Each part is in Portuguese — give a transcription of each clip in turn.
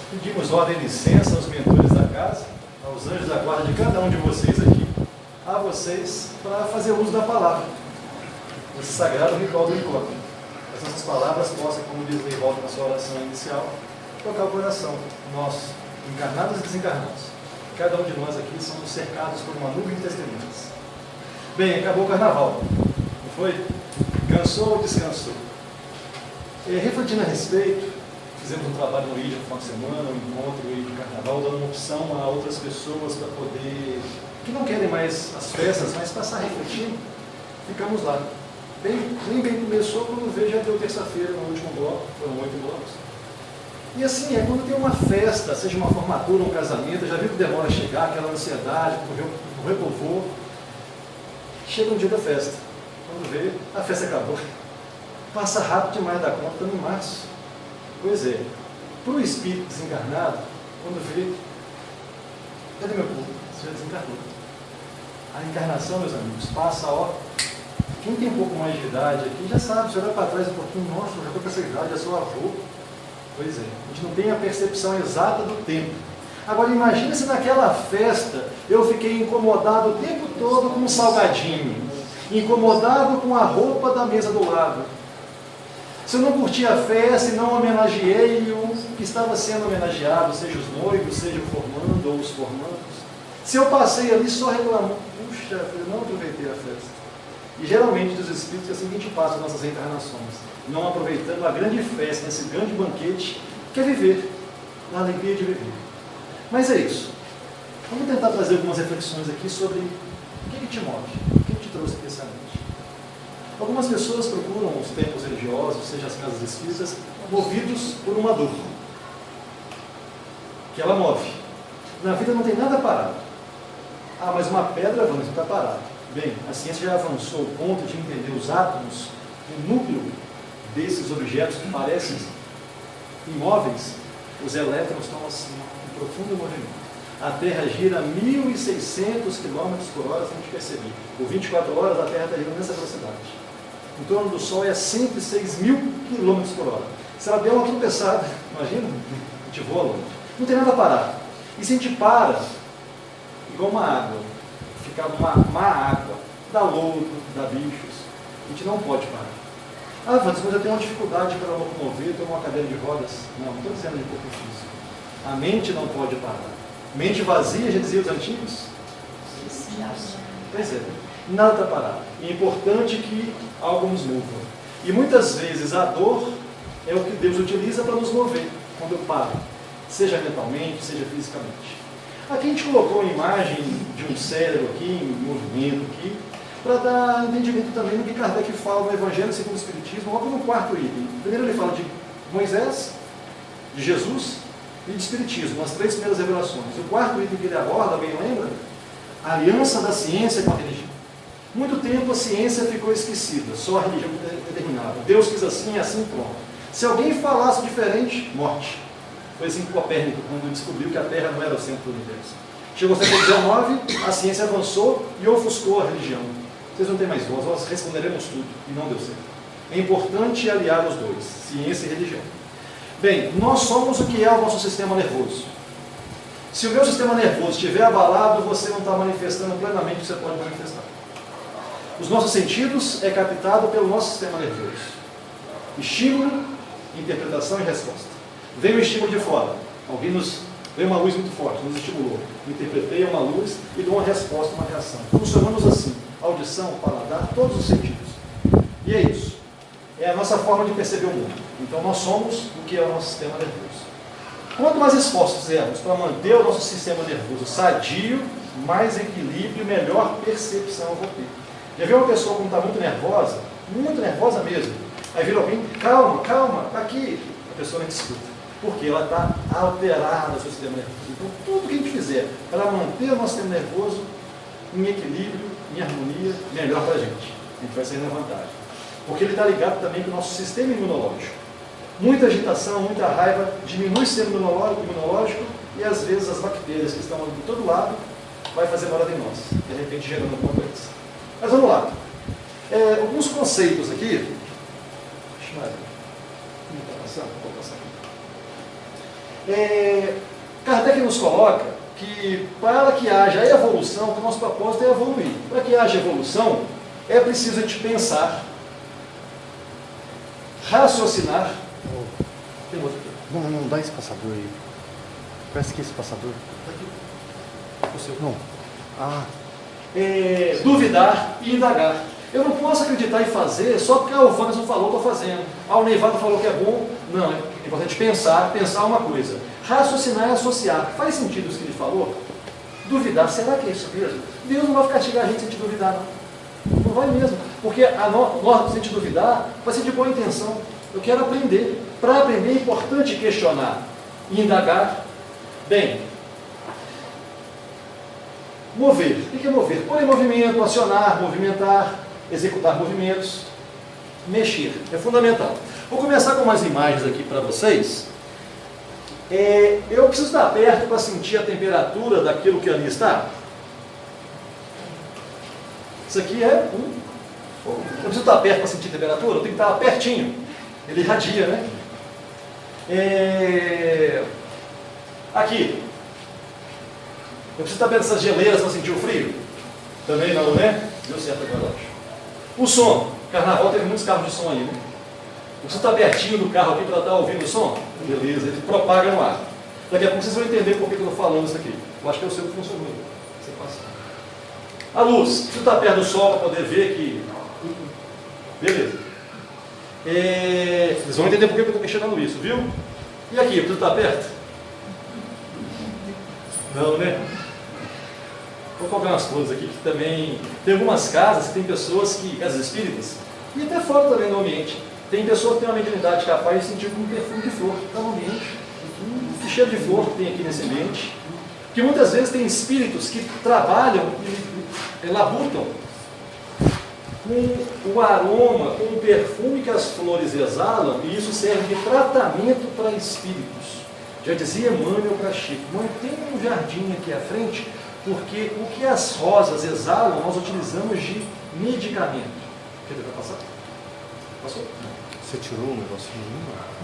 Pedimos ordem e licença aos mentores da casa, aos anjos da guarda de cada um de vocês aqui, a vocês, para fazer uso da palavra, esse sagrado ritual do encontro. Que essas palavras possam, como diz aí, volta na sua oração inicial, tocar o coração, nós, encarnados e desencarnados. Cada um de nós aqui somos cercados por uma nuvem de testemunhas. Bem, acabou o carnaval, não foi? Cansou ou descansou? Refletindo a respeito, fizemos um trabalho no ID no final de semana, um encontro no ID de carnaval, dando uma opção a outras pessoas para poder, que não querem mais as festas, mas passar refletindo. Ficamos lá. Nem bem começou, quando veio já deu terça-feira no último bloco, foram 8 blocos. E assim, é quando tem uma festa, seja uma formatura, um casamento, já viu que demora a chegar, aquela ansiedade, correu por voo. Chega um dia da festa. Quando vê, a festa acabou. Passa rápido demais da conta, estamos em março. Pois é, para o espírito desencarnado, quando vê, cadê meu corpo? Você já desencarnou. A encarnação, meus amigos, passa, ó. Quem tem um pouco mais de idade aqui já sabe, se olhar para trás um pouquinho, nossa, eu já estou com essa idade, já sou avô. Pois é, a gente não tem a percepção exata do tempo. Agora imagine se naquela festa eu fiquei incomodado o tempo todo com um salgadinho, incomodado com a roupa da mesa do lado. Se eu não curti a festa e não homenageei o que estava sendo homenageado, seja os noivos, seja o formando ou os formandos. Se eu passei ali só reclamando, puxa, eu não aproveitei a festa. E geralmente dos espíritos é assim que a gente passa as nossas reencarnações, não aproveitando a grande festa, esse grande banquete, que é viver, a alegria de viver. Mas é isso. Vamos tentar trazer algumas reflexões aqui sobre o que te move, o que te trouxe aqui essa noite. Algumas pessoas procuram os templos religiosos, seja as casas espíritas, movidos por uma dor, que ela move. Na vida não tem nada parado. Ah, mas uma pedra avança, não está parado. Bem, a ciência já avançou ao ponto de entender os átomos, o núcleo desses objetos que parecem imóveis, os elétrons estão assim, em profundo movimento. A Terra gira a 1.600 km por hora, sem a gente perceber. Por 24 horas a Terra está girando nessa velocidade. Em torno do Sol é 106 mil km por hora. Se ela der uma tropeçada, imagina, a gente voa longe. Não tem nada parado. E se a gente para, igual uma água, ficar uma água, dá lodo, dá bichos, a gente não pode parar. Ah, mas eu tenho uma dificuldade para locomover, estou numa cadeira de rodas. Não estou dizendo de corpo físico. A mente não pode parar. Mente vazia, já dizia os antigos? Pois é, nada está parado. É importante que algo nos mova. E muitas vezes a dor é o que Deus utiliza para nos mover, quando eu paro, seja mentalmente, seja fisicamente. Aqui a gente colocou a imagem de um cérebro aqui, em movimento aqui, para dar entendimento também do que Kardec fala no Evangelho segundo o Espiritismo, logo no quarto item. Primeiro ele fala de Moisés, de Jesus e de Espiritismo, as 3 primeiras revelações. O quarto item que ele aborda, alguém lembra? A aliança da ciência com a religião. Muito tempo a ciência ficou esquecida, só a religião determinava. Deus quis assim, assim pronto. Se alguém falasse diferente, morte. Foi assim que Copérnico, quando descobriu que a Terra não era o centro do universo. Chegou ao século XIX, a ciência avançou e ofuscou a religião. Vocês não têm mais voz, nós responderemos tudo, e não deu certo. É importante aliar os dois, ciência e religião. Bem, nós somos o que é o nosso sistema nervoso. Se o meu sistema nervoso estiver abalado, você não está manifestando plenamente o que você pode manifestar. Os nossos sentidos é captado pelo nosso sistema nervoso. Estímulo, interpretação e resposta. Vem o estímulo de fora. Veio uma luz muito forte, nos estimulou. Interpretei uma luz e dou uma resposta, uma reação. Funcionamos assim. Audição, paladar, todos os sentidos. E é isso. É a nossa forma de perceber o mundo. Então nós somos o que é o nosso sistema nervoso. Quanto mais esforços fizermos para manter o nosso sistema nervoso sadio, mais equilíbrio e melhor percepção eu vou ter. Já viu uma pessoa quando está muito nervosa mesmo? Aí vira alguém, calma, está aqui. A pessoa não escuta. Porque ela está alterada no seu sistema nervoso. Então tudo que a gente fizer para manter o nosso sistema nervoso em equilíbrio, em harmonia, melhor para a gente. A gente vai sair na vantagem. Porque ele está ligado também com o nosso sistema imunológico. Muita agitação, muita raiva diminui o sistema imunológico e às vezes as bactérias que estão de todo lado vai fazer morada em nós, de repente gerando alguma coisa. Mas vamos lá. Alguns conceitos aqui. Kardec nos coloca que para que haja evolução, o nosso propósito é evoluir. Para que haja evolução, é preciso a gente pensar, raciocinar. Tem outro aqui. Não dá esse passador aí. Parece que esse passador. Aqui. O seu. Não. Ah. Duvidar e indagar. Eu não posso acreditar e fazer só porque o Wanderson falou, estou fazendo. O Neivaldo falou que é bom. Não, é importante pensar uma coisa. Raciocinar e associar. Faz sentido isso que ele falou? Duvidar, será que é isso mesmo? Deus não vai castigar a gente se a gente duvidar, não. Não vai mesmo. Porque se a gente duvidar, vai ser de boa intenção. Eu quero aprender. Para aprender é importante questionar e indagar. Bem, mover. O que é mover? Pôr em movimento, acionar, movimentar, executar movimentos, mexer. É fundamental. Vou começar com umas imagens aqui para vocês. Eu preciso estar perto para sentir a temperatura daquilo que ali está. Isso aqui é eu preciso estar perto para sentir a temperatura? Eu tenho que estar pertinho. Ele irradia, né? Aqui. Eu preciso estar perto dessas geleiras para sentir o frio? Também não, né? Deu certo agora, acho. O som. Carnaval teve muitos carros de som aí, né? Eu preciso estar pertinho do carro aqui para estar ouvindo o som? Beleza, ele propaga no ar. Daqui a pouco vocês vão entender por que eu estou falando isso aqui. Eu acho que é o seu que funcionou. Você passa. A luz. Preciso estar perto do sol para poder ver que... Beleza. Vocês vão entender por que eu estou questionando isso, viu? E aqui, eu preciso estar perto? Não, né? Vou colocar umas coisas aqui que também... Tem algumas casas que tem pessoas que... Casas espíritas, e até fora também no ambiente. Tem pessoas que têm uma mediunidade capaz de sentir como um perfume de flor. Está no ambiente. O cheiro de flor que tem aqui nesse ambiente. Que muitas vezes tem espíritos que trabalham e labutam com o aroma, com o perfume que as flores exalam, e isso serve de tratamento para espíritos. Já dizia Emmanuel para Chico, tem um jardim aqui à frente, porque o que as rosas exalam, nós utilizamos de medicamento. Quer dizer, vai passar? Passou? Você tirou um negocinho?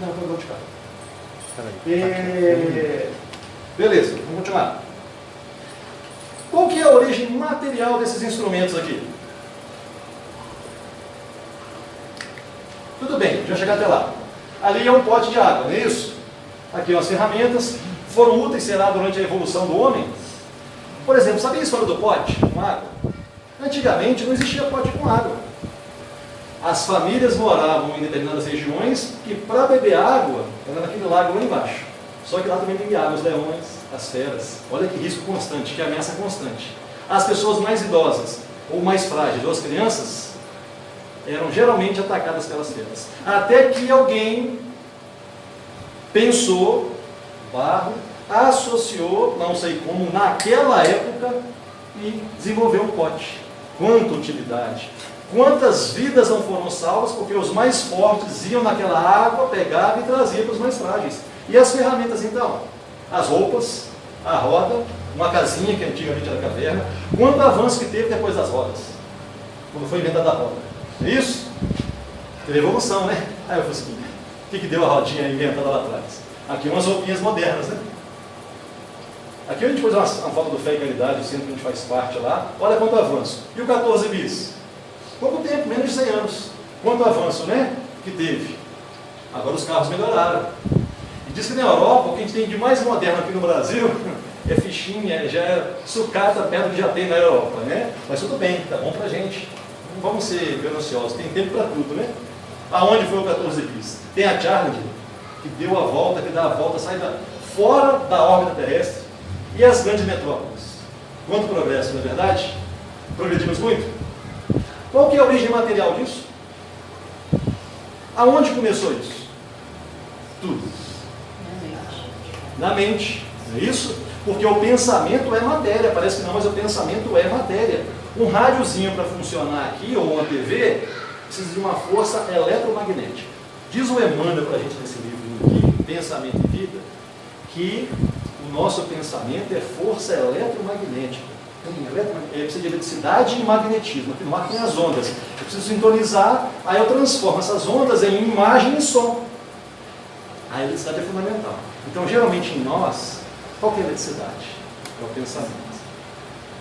Não, eu vou de cá. Peraí. Beleza, vamos continuar. Qual que é a origem material desses instrumentos aqui? Tudo bem, já chegar até lá. Ali é um pote de água, não é isso? Aqui umas ferramentas, foram úteis, será, durante a evolução do homem. Por exemplo, sabia a história do pote com água? Antigamente não existia pote com água. As famílias moravam em determinadas regiões que para beber água era naquele lago lá embaixo. Só que lá também tem água, os leões, as feras. Olha que risco constante, que ameaça constante. As pessoas mais idosas ou mais frágeis, ou as crianças, eram geralmente atacadas pelas feras. Até que alguém pensou, barro, associou, não sei como, naquela época, e desenvolveu um pote. Quanta utilidade! Quantas vidas não foram salvas porque os mais fortes iam naquela água, pegavam e traziam para os mais frágeis. E as ferramentas então? As roupas, a roda, uma casinha que antigamente era caverna. Quanto avanço que teve depois das rodas? Quando foi inventada a roda. É isso? Teve evolução, né? Aí eu falei assim, o que deu a rodinha inventada lá atrás? Aqui umas roupinhas modernas, né? Aqui a gente pôs uma foto do Fé e Caridade, o centro que a gente faz parte lá. Olha quanto avanço. E o 14 bis? Pouco tempo, menos de 100 anos. Quanto avanço, né? Que teve. Agora os carros melhoraram. E diz que na Europa, o que a gente tem de mais moderno aqui no Brasil é fichinha, já é sucata perto do que já tem na Europa, né? Mas tudo bem, tá bom pra gente. Não vamos ser gananciosos, tem tempo para tudo, né? Aonde foi o 14 bis? Tem a Challenger, que deu a volta, que dá a volta, sai fora da órbita terrestre. E as grandes metrópoles? Quanto progresso, não é verdade? Progredimos muito? Qual que é a origem material disso? Aonde começou isso? Tudo. Na mente. Não é isso? Porque o pensamento é matéria. Parece que não, mas o pensamento é matéria. Um rádiozinho para funcionar aqui, ou uma TV, precisa de uma força eletromagnética. Diz o Emmanuel para a gente nesse livro aqui, Pensamento e Vida, que o nosso pensamento é força eletromagnética. Precisa de eletricidade e magnetismo. Aqui no ar tem as ondas. Eu preciso sintonizar, aí eu transformo essas ondas em imagem e som. A eletricidade é fundamental. Então, geralmente em nós, qual que é a eletricidade? É o pensamento.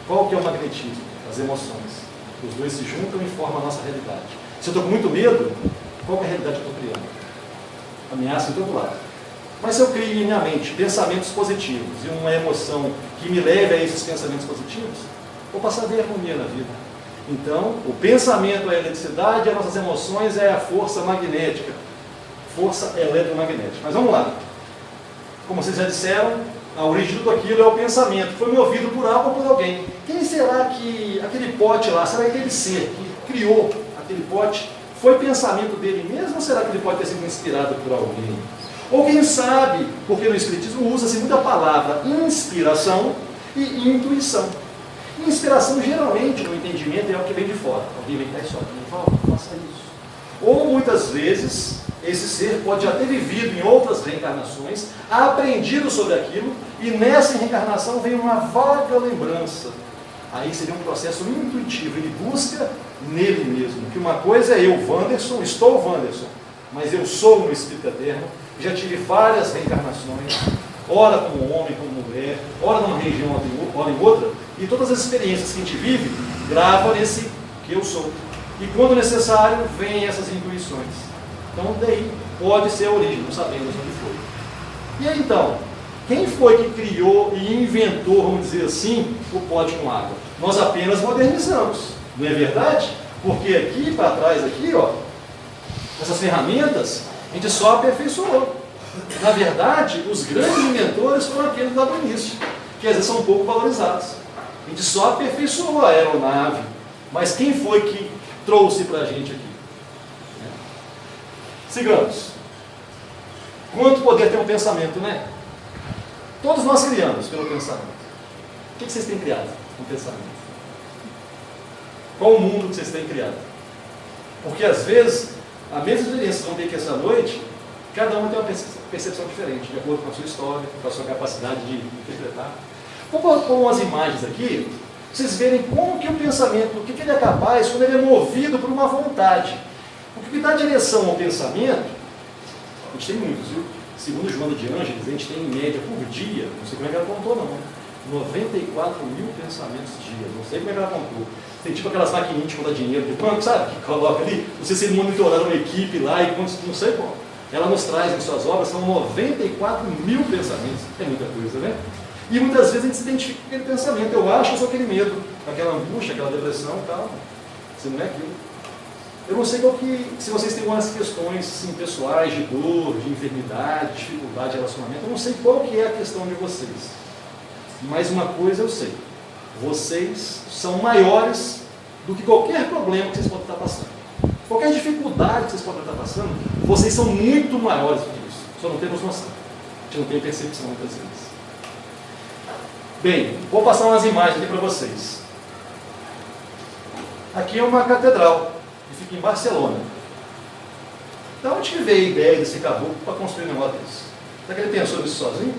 Qual que é o magnetismo? As emoções. Os dois se juntam e formam a nossa realidade. Se eu estou com muito medo, qual que é a realidade que eu estou criando? Ameaça em todo lado. Mas se eu crio em minha mente pensamentos positivos e uma emoção que me leve a esses pensamentos positivos, vou passar a ver harmonia na vida. Então, o pensamento é a eletricidade, as nossas emoções é a força magnética, força eletromagnética. Mas vamos lá. Como vocês já disseram, a origem de tudo aquilo é o pensamento. Foi movido por algo ou por alguém. Quem será que aquele pote lá, será que aquele ser que criou aquele pote, foi pensamento dele mesmo ou será que ele pode ter sido inspirado por alguém? Ou quem sabe, porque no Espiritismo usa-se muita palavra inspiração e intuição. Inspiração geralmente no entendimento é o que vem de fora. Alguém vem cá e só, faça isso. Ou muitas vezes esse ser pode já ter vivido em outras reencarnações, aprendido sobre aquilo e nessa reencarnação vem uma vaga lembrança. Aí seria um processo intuitivo, ele busca nele mesmo, que uma coisa é eu, Wanderson, estou Wanderson, mas eu sou um Espírito Eterno, já tive várias reencarnações, ora como homem, como mulher, ora numa região, ora em outra, e todas as experiências que a gente vive, grava nesse que eu sou. E quando necessário, vêm essas intuições. Então daí pode ser a origem, não sabemos onde foi. E aí então, quem foi que criou e inventou, vamos dizer assim, o pote com água? Nós apenas modernizamos, não é verdade? Porque aqui para trás, aqui, ó, essas ferramentas, a gente só aperfeiçoou. Na verdade, os grandes inventores foram aqueles lá do início, que às vezes são um pouco valorizados. A gente só aperfeiçoou a aeronave, mas quem foi que trouxe para a gente aqui? Sigamos. Quanto poder tem um pensamento, né? Todos nós criamos pelo pensamento. O que vocês têm criado com o pensamento? Qual o mundo que vocês têm criado? Porque às vezes, a mesma experiência que vão ter aqui essa noite, cada um tem uma percepção diferente, de acordo com a sua história, com a sua capacidade de interpretar. Vou pôr umas imagens aqui, para vocês verem como que o pensamento, o que ele é capaz quando ele é movido por uma vontade. O que dá direção ao pensamento, a gente tem muitos, viu? Segundo Joana de Ângeles, a gente tem em média por dia, não sei como é que ela contou não, 94 mil pensamentos dia, não sei como é que ela contou. Tem tipo aquelas maquininhas de contar dinheiro de banco, sabe? Que coloca ali, não sei se ele monitoraram uma equipe lá e não sei como. Ela nos traz em suas obras, são 94 mil pensamentos, é muita coisa, né? E muitas vezes a gente se identifica com aquele pensamento, eu acho que eu sou aquele medo, aquela angústia, aquela depressão e tal, você não é aquilo. Eu não sei se vocês têm algumas questões assim, pessoais, de dor, de enfermidade, dificuldade de relacionamento, eu não sei qual que é a questão de vocês. Mas uma coisa eu sei, vocês são maiores do que qualquer problema que vocês podem estar passando. Qualquer dificuldade que vocês podem estar passando, vocês são muito maiores do que isso. Só não temos noção. A gente não tem percepção muitas vezes. Bem, vou passar umas imagens aqui para vocês. Aqui é uma catedral, que fica em Barcelona. Da onde que veio a ideia desse caboclo para construir um negócio desse? Será que ele pensou nisso sozinho?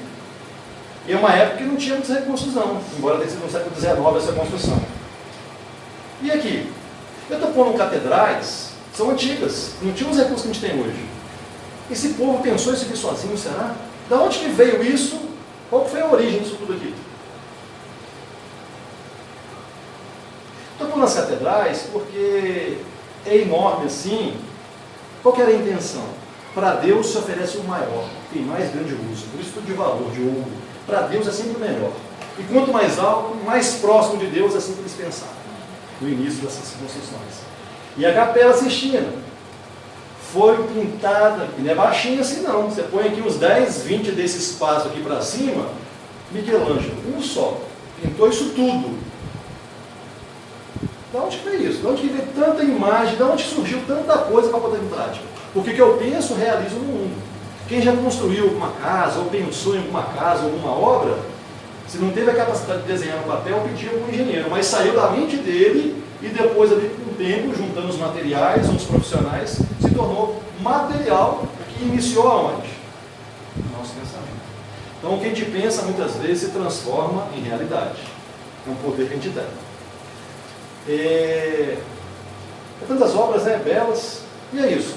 E é uma época que não tinha muitos recursos não, embora tenha sido no século XIX essa construção. E aqui? Eu estou pondo catedrais, são antigas, não tinham os recursos que a gente tem hoje. Esse povo pensou isso aqui sozinho, será? Da onde que veio isso? Qual foi a origem disso tudo aqui? Estou pondo as catedrais porque é enorme assim. Qual que era a intenção? Para Deus se oferece o maior, tem mais grande uso, por isso tudo de valor, de ouro. Para Deus é sempre o melhor. E quanto mais alto, mais próximo de Deus, é assim que eles pensavam, no início dessas construções. E a Capela Sistina foi pintada, e não é baixinha assim não, você põe aqui uns 10, 20 desse espaço aqui para cima, Michelangelo, um só, pintou isso tudo. De onde que veio isso? De onde que veio tanta imagem? De onde surgiu tanta coisa para poder em prática? Porque o que eu penso, realizo no mundo. Quem já construiu alguma casa, ou pensou em alguma casa, ou alguma obra, se não teve a capacidade de desenhar no papel, pedia para um engenheiro, mas saiu da mente dele e depois, ali, com o tempo, juntando os materiais, uns profissionais, se tornou material que iniciou aonde? No nosso pensamento. Então, o que a gente pensa, muitas vezes, se transforma em realidade. É um poder que a gente tem. Tantas obras, né, belas, e é isso.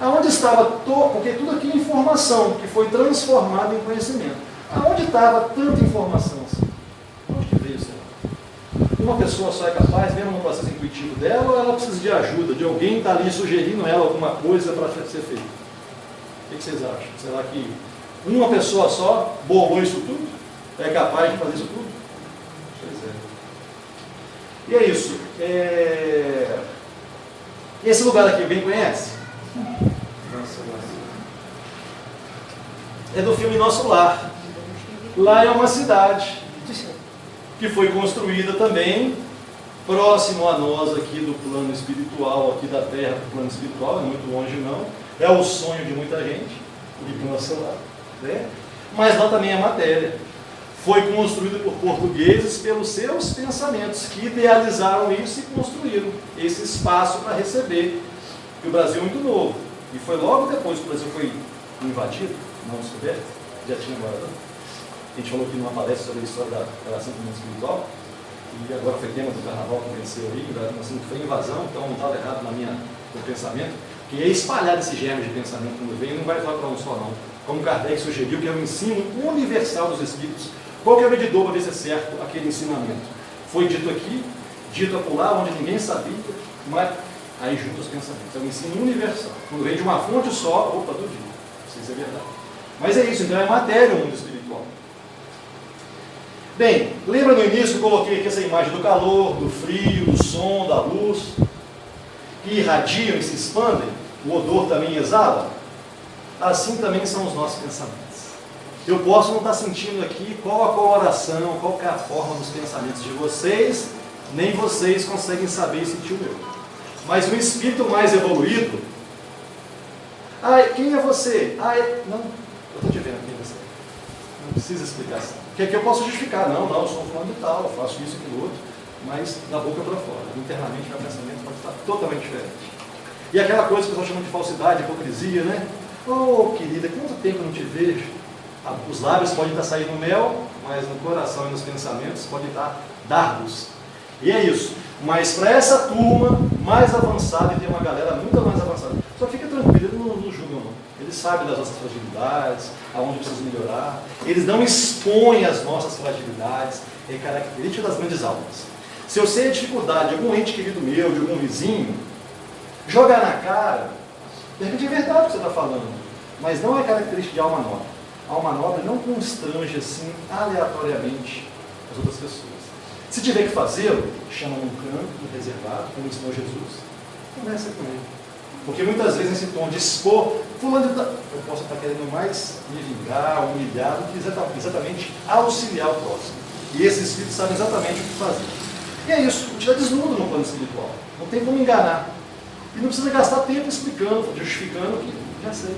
Aonde estava porque tudo aqui é informação que foi transformada em conhecimento. Aonde estava tanta informação assim? Onde que veio, será? Uma pessoa só é capaz, mesmo no processo intuitivo dela, ou ela precisa de ajuda, de alguém que está ali sugerindo ela alguma coisa para ser feito? O que vocês acham? Será que uma pessoa só bolou isso tudo? É capaz de fazer isso tudo? Pois é. E é isso. Esse lugar aqui, alguém conhece? É do filme Nosso Lar. Lá é uma cidade que foi construída também próximo a nós aqui do plano espiritual, aqui da Terra, do plano espiritual, não é muito longe não. É o sonho de muita gente, ir para o Nosso Lar, né? Mas lá também é matéria. Foi construída por portugueses pelos seus pensamentos, que idealizaram isso e construíram esse espaço para receber. E o Brasil é muito novo. E foi logo depois que o Brasil foi invadido, não descoberto, já tinha morador. A gente falou aqui numa palestra sobre a história da relação com o mundo espiritual, e agora foi tema do carnaval que venceu aí, assim, foi invasão, então não estava errado no pensamento, que é espalhar esse germe de pensamento quando vem, não vai falar para um só não. Como Kardec sugeriu, que é o ensino universal dos espíritos. Qual que é o medidor para ver se é certo aquele ensinamento? Foi dito aqui, dito acolá, onde ninguém sabia, mas aí junta os pensamentos. É um ensino universal. Quando vem de uma fonte só, opa, duvido. Não sei se é verdade. Mas é isso, então é matéria o mundo espiritual. Bem, lembra no início eu coloquei aqui essa imagem do calor, do frio, do som, da luz, que irradiam e se expandem, o odor também exala? Assim também são os nossos pensamentos. Eu posso não estar sentindo aqui qual a coloração, qual que é a forma dos pensamentos de vocês, nem vocês conseguem saber e sentir o meu. Mas um espírito mais evoluído, quem é você? Não, eu estou te vendo, quem é você? Não precisa explicação. Porque aqui eu posso justificar, não, eu sou fulano de tal, eu faço isso e aquilo outro, mas da boca para fora. Internamente, meu pensamento pode estar totalmente diferente. E aquela coisa que o pessoal chama de falsidade, hipocrisia, né? Oh, querida, quanto tempo eu não te vejo? Os lábios podem estar saindo mel, mas no coração e nos pensamentos podem estar dardos. E é isso. Mas para essa turma mais avançada, e tem uma galera muito mais avançada, só fica tranquilo, eles não julgam não. Eles sabem das nossas fragilidades, aonde precisa melhorar. Eles não expõem as nossas fragilidades, é característica das grandes almas. Se eu sei a dificuldade de algum ente querido meu, de algum vizinho, jogar na cara, de repente é verdade o que você está falando, mas não é característica de alma nobre. A alma nobre não constrange assim aleatoriamente as outras pessoas. Se tiver que fazê-lo, chama num canto reservado, como ensinou Jesus, conversa com ele. Porque muitas vezes esse tom de expor, eu posso estar querendo mais me vingar, humilhar, do que exatamente auxiliar o próximo. E esses espíritos sabem exatamente o que fazer. E é isso, o tira desnudo no plano espiritual. Não tem como enganar. E não precisa gastar tempo explicando, justificando que já sei.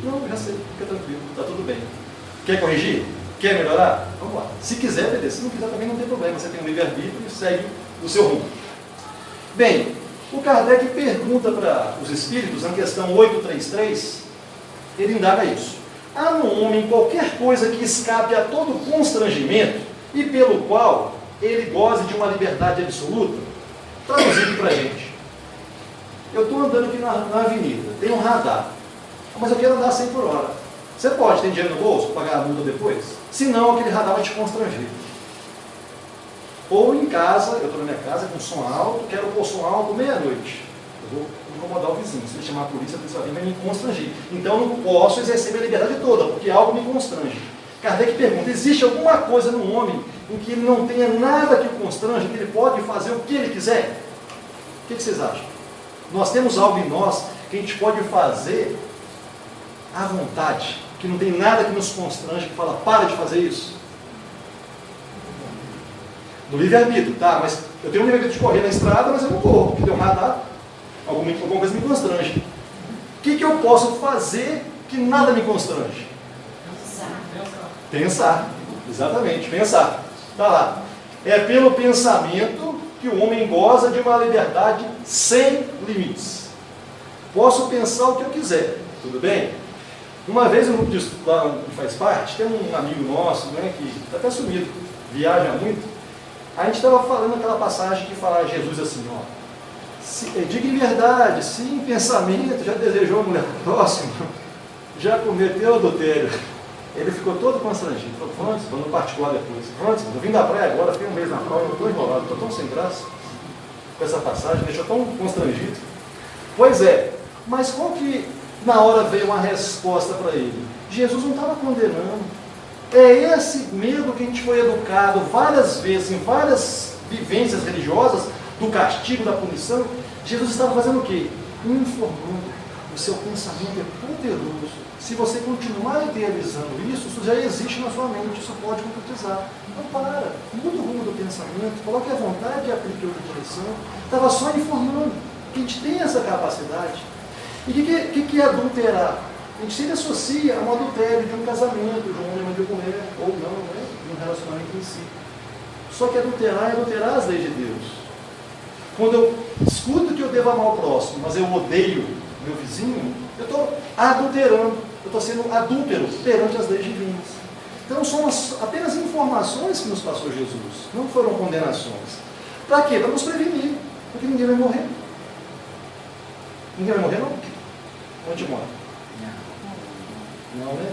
Não, já sei, fica tranquilo, está tudo bem. Quer corrigir? Quer melhorar? Vamos lá. Se quiser, beleza. Se não quiser, também não tem problema. Você tem um livre-arbítrio e segue o seu rumo. Bem, o Kardec pergunta para os espíritos, na questão 833, ele indaga isso. Há no homem qualquer coisa que escape a todo constrangimento e pelo qual ele goze de uma liberdade absoluta? Traduzindo para a gente. Eu estou andando aqui na avenida, tem um radar. Mas eu quero andar 100 por hora. Você pode ter dinheiro no bolso para pagar a multa depois? Se não, aquele radar vai te constranger. Ou em casa, eu estou na minha casa com som alto, quero pôr som alto meia-noite. Eu vou incomodar o vizinho. Se ele chamar a polícia vai me constranger. Então eu não posso exercer minha liberdade toda, porque algo me constrange. Kardec pergunta, existe alguma coisa no homem em que ele não tenha nada que o constrange, que ele pode fazer o que ele quiser? O que vocês acham? Nós temos algo em nós que a gente pode fazer à vontade, que não tem nada que nos constrange, que fala, para de fazer isso. No livre-arbítrio, tá? Mas eu tenho um livre-arbítrio de correr na estrada, mas eu não corro, porque tem um radar, alguma coisa me constrange. O que eu posso fazer que nada me constrange? Pensar. Exatamente, pensar. Está lá. É pelo pensamento que o homem goza de uma liberdade sem limites. Posso pensar o que eu quiser, tudo bem? Uma vez, um grupo de lá que faz parte, tem um amigo nosso, né, que está até sumido, viaja muito. A gente estava falando aquela passagem que fala Jesus assim, ó, diga em verdade, se em pensamento já desejou a mulher próxima, já cometeu adultério. Ele ficou todo constrangido. Falou, Francis, vou no particular depois. Francis, eu vim da praia agora, fiquei um mês na praia, eu estou enrolado, estou tão sem graça com essa passagem, deixou tão constrangido. Pois é, mas qual que na hora veio uma resposta para ele? Jesus não estava condenando. É esse medo que a gente foi educado várias vezes, em várias vivências religiosas, do castigo, da punição. Jesus estava fazendo o quê? Informando. O seu pensamento é poderoso. Se você continuar idealizando isso, isso já existe na sua mente, isso pode concretizar. Não para, muda o rumo do pensamento, coloque a vontade e aplique outra direção. Estava só informando que a gente tem essa capacidade. E o que é adulterar? A gente sempre associa a um adultério de um casamento, de um homem e de uma mulher, ou não, né? De um relacionamento em si. Só que adulterar é adulterar as leis de Deus. Quando eu escuto que eu devo amar o próximo, mas eu odeio meu vizinho, eu estou adulterando, eu estou sendo adúltero perante as leis divinas. Então são apenas informações que nos passou Jesus, não foram condenações. Para quê? Para nos prevenir, porque ninguém vai morrer. Ninguém vai morrer não? Onde mora? Não, né?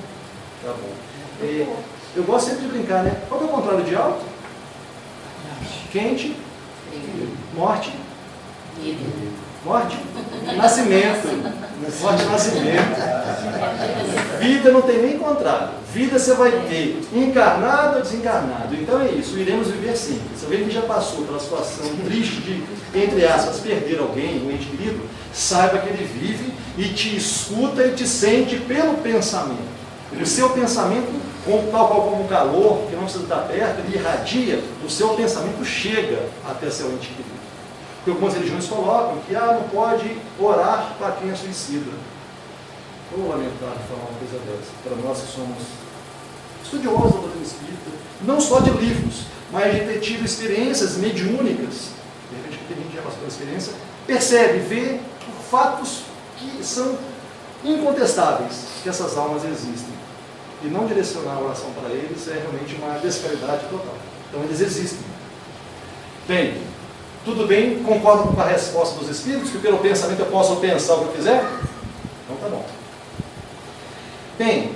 Tá bom. Eu gosto sempre de brincar, né? Qual é o contrário de alto? Quente. Morte. Morte. Nascimento. Morte e nascimento. Vida não tem nem contrário. Vida você vai ter encarnado ou desencarnado. Então é isso, iremos viver sempre. Se alguém que já passou pela situação triste de, entre aspas, perder alguém, um ente querido, saiba que ele vive e te escuta e te sente pelo pensamento. O seu pensamento, tal qual como o calor, que não precisa estar perto, ele irradia, o seu pensamento chega até seu ente querido. Porque algumas religiões colocam que não pode orar para quem é suicida. Vou lamentar de falar uma coisa dessa, para nós que somos estudiosos da doutrina espírita, não só de livros, mas de ter tido experiências mediúnicas, de repente que tem gente que já passou pela experiência, percebe, vê fatos que são incontestáveis, que essas almas existem. E não direcionar a oração para eles é realmente uma descaridade total. Então eles existem. Bem, tudo bem? Concordo com a resposta dos Espíritos, que pelo pensamento eu posso pensar o que eu quiser? Então tá bom. Bem,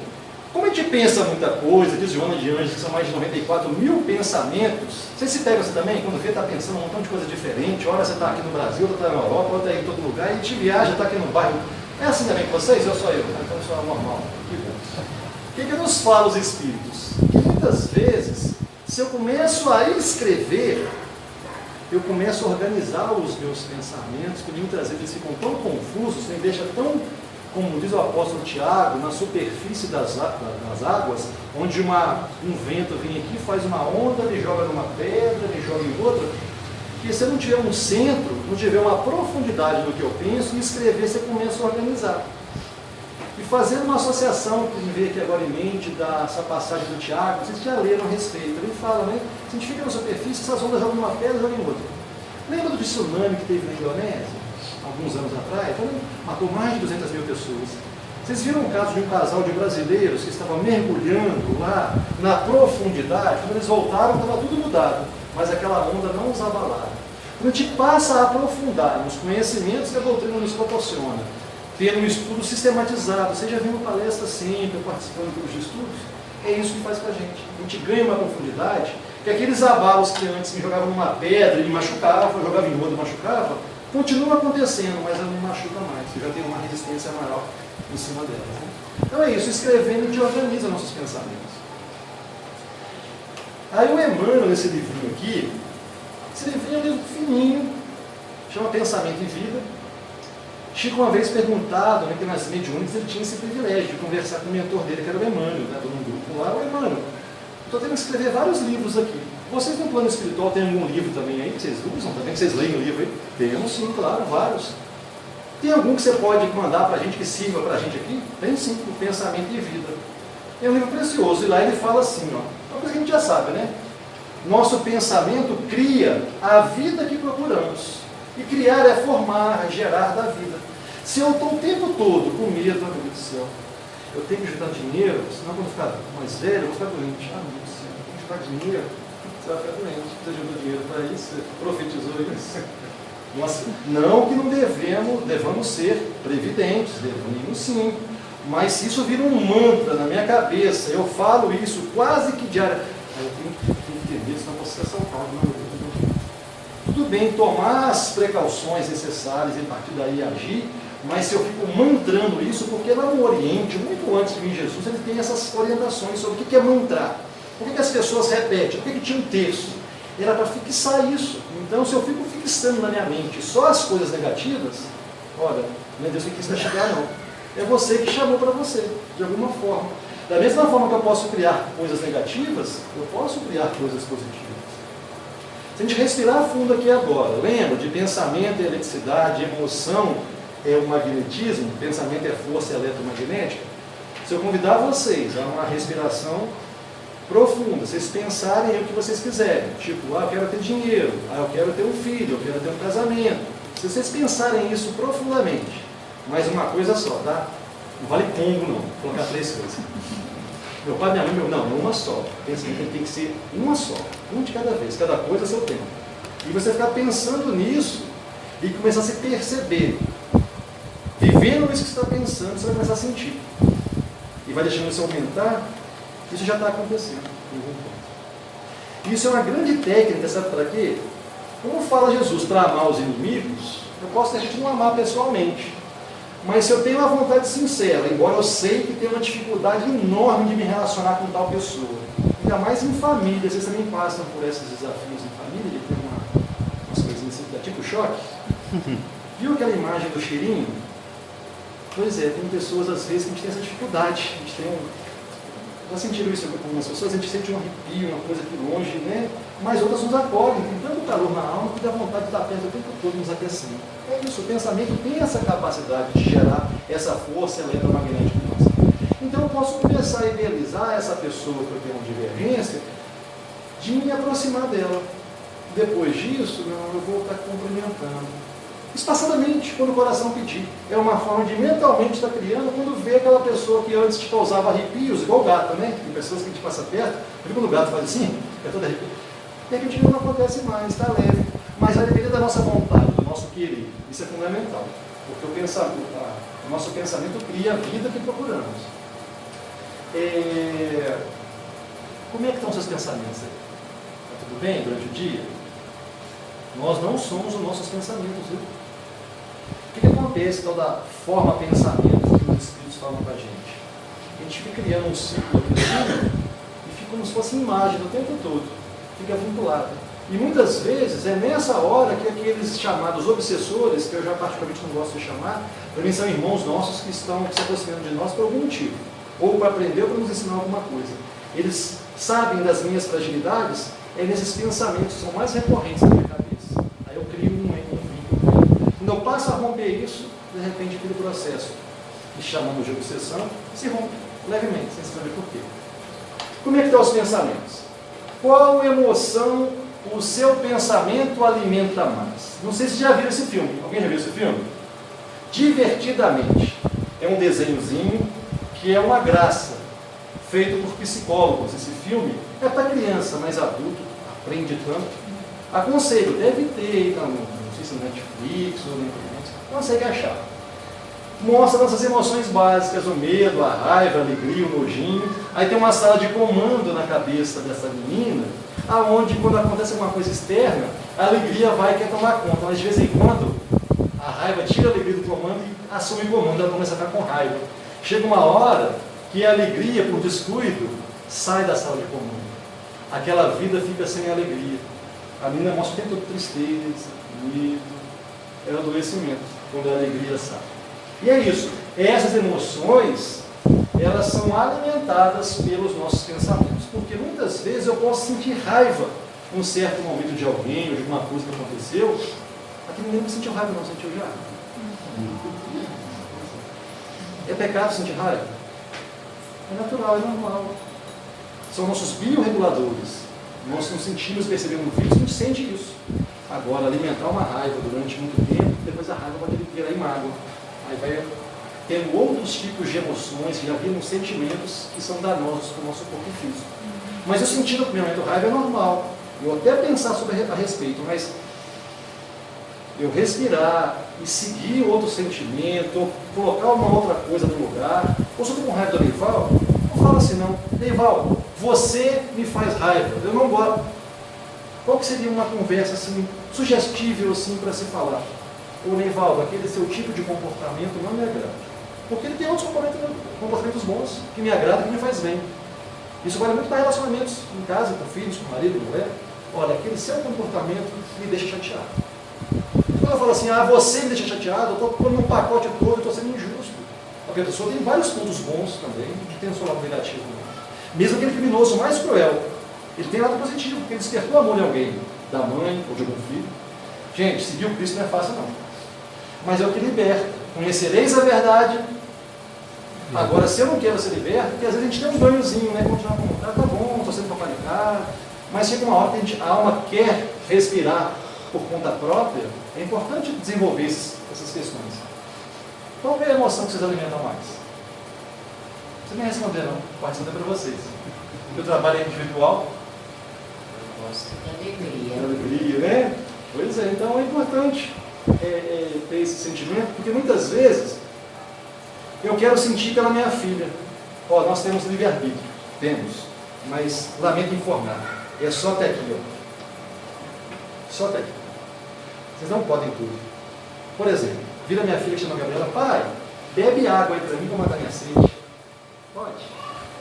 como a gente pensa muita coisa, diz Joana de Anjos, que são mais de 94 mil pensamentos, vocês se pegam assim também, quando vê, está pensando um montão de coisa diferente, olha, você está aqui no Brasil, outra está na Europa, outra está em todo lugar, e a gente viaja, está aqui no bairro. É assim também com vocês? Ou só eu? Então eu sou normal. O que nos fala os Espíritos? Que muitas vezes, se eu começo a escrever, eu começo a organizar os meus pensamentos, que muitas vezes eles ficam tão confusos, me deixa tão, como diz o apóstolo Tiago, na superfície das águas, onde um vento vem aqui, faz uma onda, ele joga numa pedra, ele joga em outra, que se eu não tiver um centro, não tiver uma profundidade no que eu penso, e escrever, você começa a organizar. E fazendo uma associação, que me veio aqui agora em mente, dessa passagem do Tiago, vocês já leram a respeito, ele fala, né? Se a gente fica na superfície, essas ondas jogam numa pedra, jogam em outra. Lembra do tsunami que teve na Indonésia, alguns anos atrás? Então, matou mais de 200 mil pessoas. Vocês viram um caso de um casal de brasileiros que estavam mergulhando lá na profundidade? Quando eles voltaram, estava tudo mudado, mas aquela onda não os abalava. Quando a gente passa a aprofundar nos conhecimentos que a doutrina nos proporciona, tendo um estudo sistematizado, seja vendo palestra sempre, participando de estudos, é isso que faz com a gente. A gente ganha uma profundidade, que aqueles abalos que antes me jogavam numa pedra e me machucavam, eu jogava em outra e machucava, continuam acontecendo, mas ela não machuca mais, eu já tenho uma resistência maior em cima delas. Né? Então é isso, escrevendo a gente organiza nossos pensamentos. Aí o Emmanuel, nesse livrinho aqui, esse livrinho é um livro fininho, chama Pensamento e Vida. Chico, uma vez perguntado, né, que nas mediúnicas ele tinha esse privilégio de conversar com o mentor dele, que era o Emmanuel, né, do grupo lá, o Emmanuel. Estou tendo que escrever vários livros aqui. Vocês no plano espiritual têm algum livro também aí que vocês usam também, que vocês leem o livro aí? Temos sim, claro, vários. Tem algum que você pode mandar para a gente, que sirva para a gente aqui? Tem sim, o Pensamento e Vida. É um livro precioso, e lá ele fala assim, ó, uma coisa que a gente já sabe, né? Nosso pensamento cria a vida que procuramos. E criar é formar, é gerar da vida. Se eu estou o tempo todo com medo, meu Deus do céu, eu tenho que juntar dinheiro, senão quando eu ficar mais velho, eu vou ficar doente. Meu Deus do céu, eu tenho que juntar dinheiro, você vai ficar doente. Você juntou dinheiro para isso, você profetizou isso. Não que não devamos ser previdentes, devemos sim. Mas se isso vira um mantra na minha cabeça, eu falo isso quase que diariamente. Eu tenho que entender, senão você é assaltado. Tudo bem tomar as precauções necessárias e a partir daí agir, mas se eu fico mantrando isso, porque lá no Oriente, muito antes de vir Jesus, ele tem essas orientações sobre o que é mantrar. Por que as pessoas repetem? Por que tinha um texto? Era para fixar isso. Então, se eu fico fixando na minha mente só as coisas negativas, olha, não é Deus que quis castigar, não. É você que chamou para você, de alguma forma. Da mesma forma que eu posso criar coisas negativas, eu posso criar coisas positivas. Se a gente respirar fundo aqui agora, lembra de pensamento é eletricidade, emoção é o magnetismo, pensamento é força eletromagnética. Se eu convidar vocês a uma respiração profunda, vocês pensarem o que vocês quiserem, tipo, eu quero ter dinheiro, eu quero ter um filho, eu quero ter um casamento. Se vocês pensarem isso profundamente, mas uma coisa só, tá? Não vale combo não, vou colocar 3 coisas. Meu pai, minha mãe, não, uma só. Pensamento tem que ser uma só, um de cada vez, cada coisa a seu tempo. E você ficar pensando nisso e começar a se perceber. Vivendo isso que você está pensando, você vai começar a sentir. E vai deixando isso aumentar, isso já está acontecendo. Isso é uma grande técnica, sabe para quê? Como fala Jesus para amar os inimigos, eu posso ter gente não amar pessoalmente. Mas se eu tenho uma vontade sincera, embora eu sei que tenho uma dificuldade enorme de me relacionar com tal pessoa, ainda mais em família, vocês também passam por esses desafios em família, de ter umas coisinhas assim, tipo choque. Viu aquela imagem do cheirinho? Pois é, tem pessoas às vezes que a gente tem essa dificuldade, a gente tem já sentiram isso com algumas pessoas, a gente sente um arrepio, uma coisa aqui longe, né? Mas outras nos acolhem, tem tanto calor na alma que dá vontade de estar perto o tempo todo nos aquecendo. É isso, o pensamento tem essa capacidade de gerar essa força eletromagnética em nós. Então eu posso começar a idealizar essa pessoa que eu tenho uma divergência, de me aproximar dela. Depois disso, não, eu vou estar cumprimentando. Espaçadamente, quando o coração pedir. É uma forma de mentalmente estar criando quando vê aquela pessoa que antes te causava arrepios, igual o gato, né? Tem pessoas que a gente passa perto, quando o gato faz assim, é todo arrepio. De repente não acontece mais, está leve. Mas vai depender da nossa vontade, do nosso querer. Isso é fundamental. Porque o nosso pensamento cria a vida que procuramos. Como é que estão os seus pensamentos aí? Está tudo bem durante o dia? Nós não somos os nossos pensamentos, viu? O que acontece então da forma pensamento que os Espíritos falam para a gente? A gente fica criando um ciclo aqui e fica como se fosse imagem o tempo todo, fica vinculado. E muitas vezes é nessa hora que aqueles chamados obsessores, que eu já particularmente não gosto de chamar, para mim são irmãos nossos que estão se aproximando de nós por algum motivo, ou para aprender ou para nos ensinar alguma coisa. Eles sabem das minhas fragilidades, nesses pensamentos que são mais recorrentes na minha cabeça. Aí eu crio um vínculo. Quando eu passo a romper isso, de repente aquele processo que chamamos de obsessão se rompe levemente, sem saber por quê. Como é que estão os pensamentos? Qual emoção o seu pensamento alimenta mais? Não sei se já viram esse filme. Alguém já viu esse filme? Divertidamente. É um desenhozinho que é uma graça, feito por psicólogos. Esse filme é para criança, mas adulto aprende tanto. Aconselho, deve ter, não sei se no Netflix ou na internet, consegue achar. Mostra nossas emoções básicas, o medo, a raiva, a alegria, o nojinho. Aí tem uma sala de comando na cabeça dessa menina, aonde quando acontece alguma coisa externa, a alegria vai e quer tomar conta, mas de vez em quando a raiva tira a alegria do comando e assume o comando, ela começa a ficar com raiva. Chega uma hora que a alegria, por descuido, sai da sala de comando. Aquela vida fica sem alegria. A menina mostra o tempo todo tristeza, medo, é o adoecimento, quando a alegria sai. E é isso, essas emoções, elas são alimentadas pelos nossos pensamentos, porque muitas vezes eu posso sentir raiva num certo momento de alguém, ou de uma coisa que aconteceu, aqui ninguém não sentiu raiva, não sentiu já. É pecado sentir raiva? É natural, é normal. São nossos biorreguladores. Nós não sentimos, percebemos no vídeo, a gente sente isso. Agora, alimentar uma raiva durante muito tempo, depois a raiva vai virar em mágoa. Aí vai tendo outros tipos de emoções, já viram sentimentos que são danosos para o nosso corpo físico. Mas eu sentindo o momento raiva é normal. Eu até pensar sobre a respeito, mas eu respirar e seguir outro sentimento, ou colocar uma outra coisa no lugar, ou se eu estou com raiva do Neivaldo, não fala assim não, Neivaldo, você me faz raiva, eu não gosto. Qual que seria uma conversa assim, sugestível assim para se falar? Ô Neivaldo, aquele seu tipo de comportamento não me agrada. Porque ele tem outros comportamentos bons, que me agradam, que me faz bem. Isso vale muito para relacionamentos em casa, com filhos, com marido, com mulher. Olha, aquele seu comportamento me deixa chateado. Quando eu falo assim, você me deixa chateado, eu estou pondo um pacote todo, eu estou sendo injusto. Porque a pessoa tem vários pontos bons também, que tem o seu lado negativo. Mesmo aquele criminoso mais cruel, ele tem lado positivo, porque ele despertou amor em alguém, da mãe ou de algum filho. Gente, seguir o Cristo não é fácil não. Mas é o que liberta. Conhecereis a verdade. Agora, se eu não quero ser liberto, porque às vezes a gente tem um ganhozinho, né? Continuar com tá bom, estou sendo paparicado. Mas chega uma hora que a alma quer respirar por conta própria, é importante desenvolver essas questões. Qual é a emoção que vocês alimentam mais? Vocês nem responderam, não. Pode responder para vocês. O trabalho é individual? Eu gosto da alegria. Da alegria, né? Pois é, então é importante ter esse sentimento, porque muitas vezes eu quero sentir pela minha filha. Ó, nós temos livre-arbítrio, temos, mas lamento informar, é só até aqui, ó. Só até aqui. Vocês não podem tudo. Por exemplo, vira minha filha que chama Gabriela, pai, bebe água aí para mim para matar minha sede. Pode?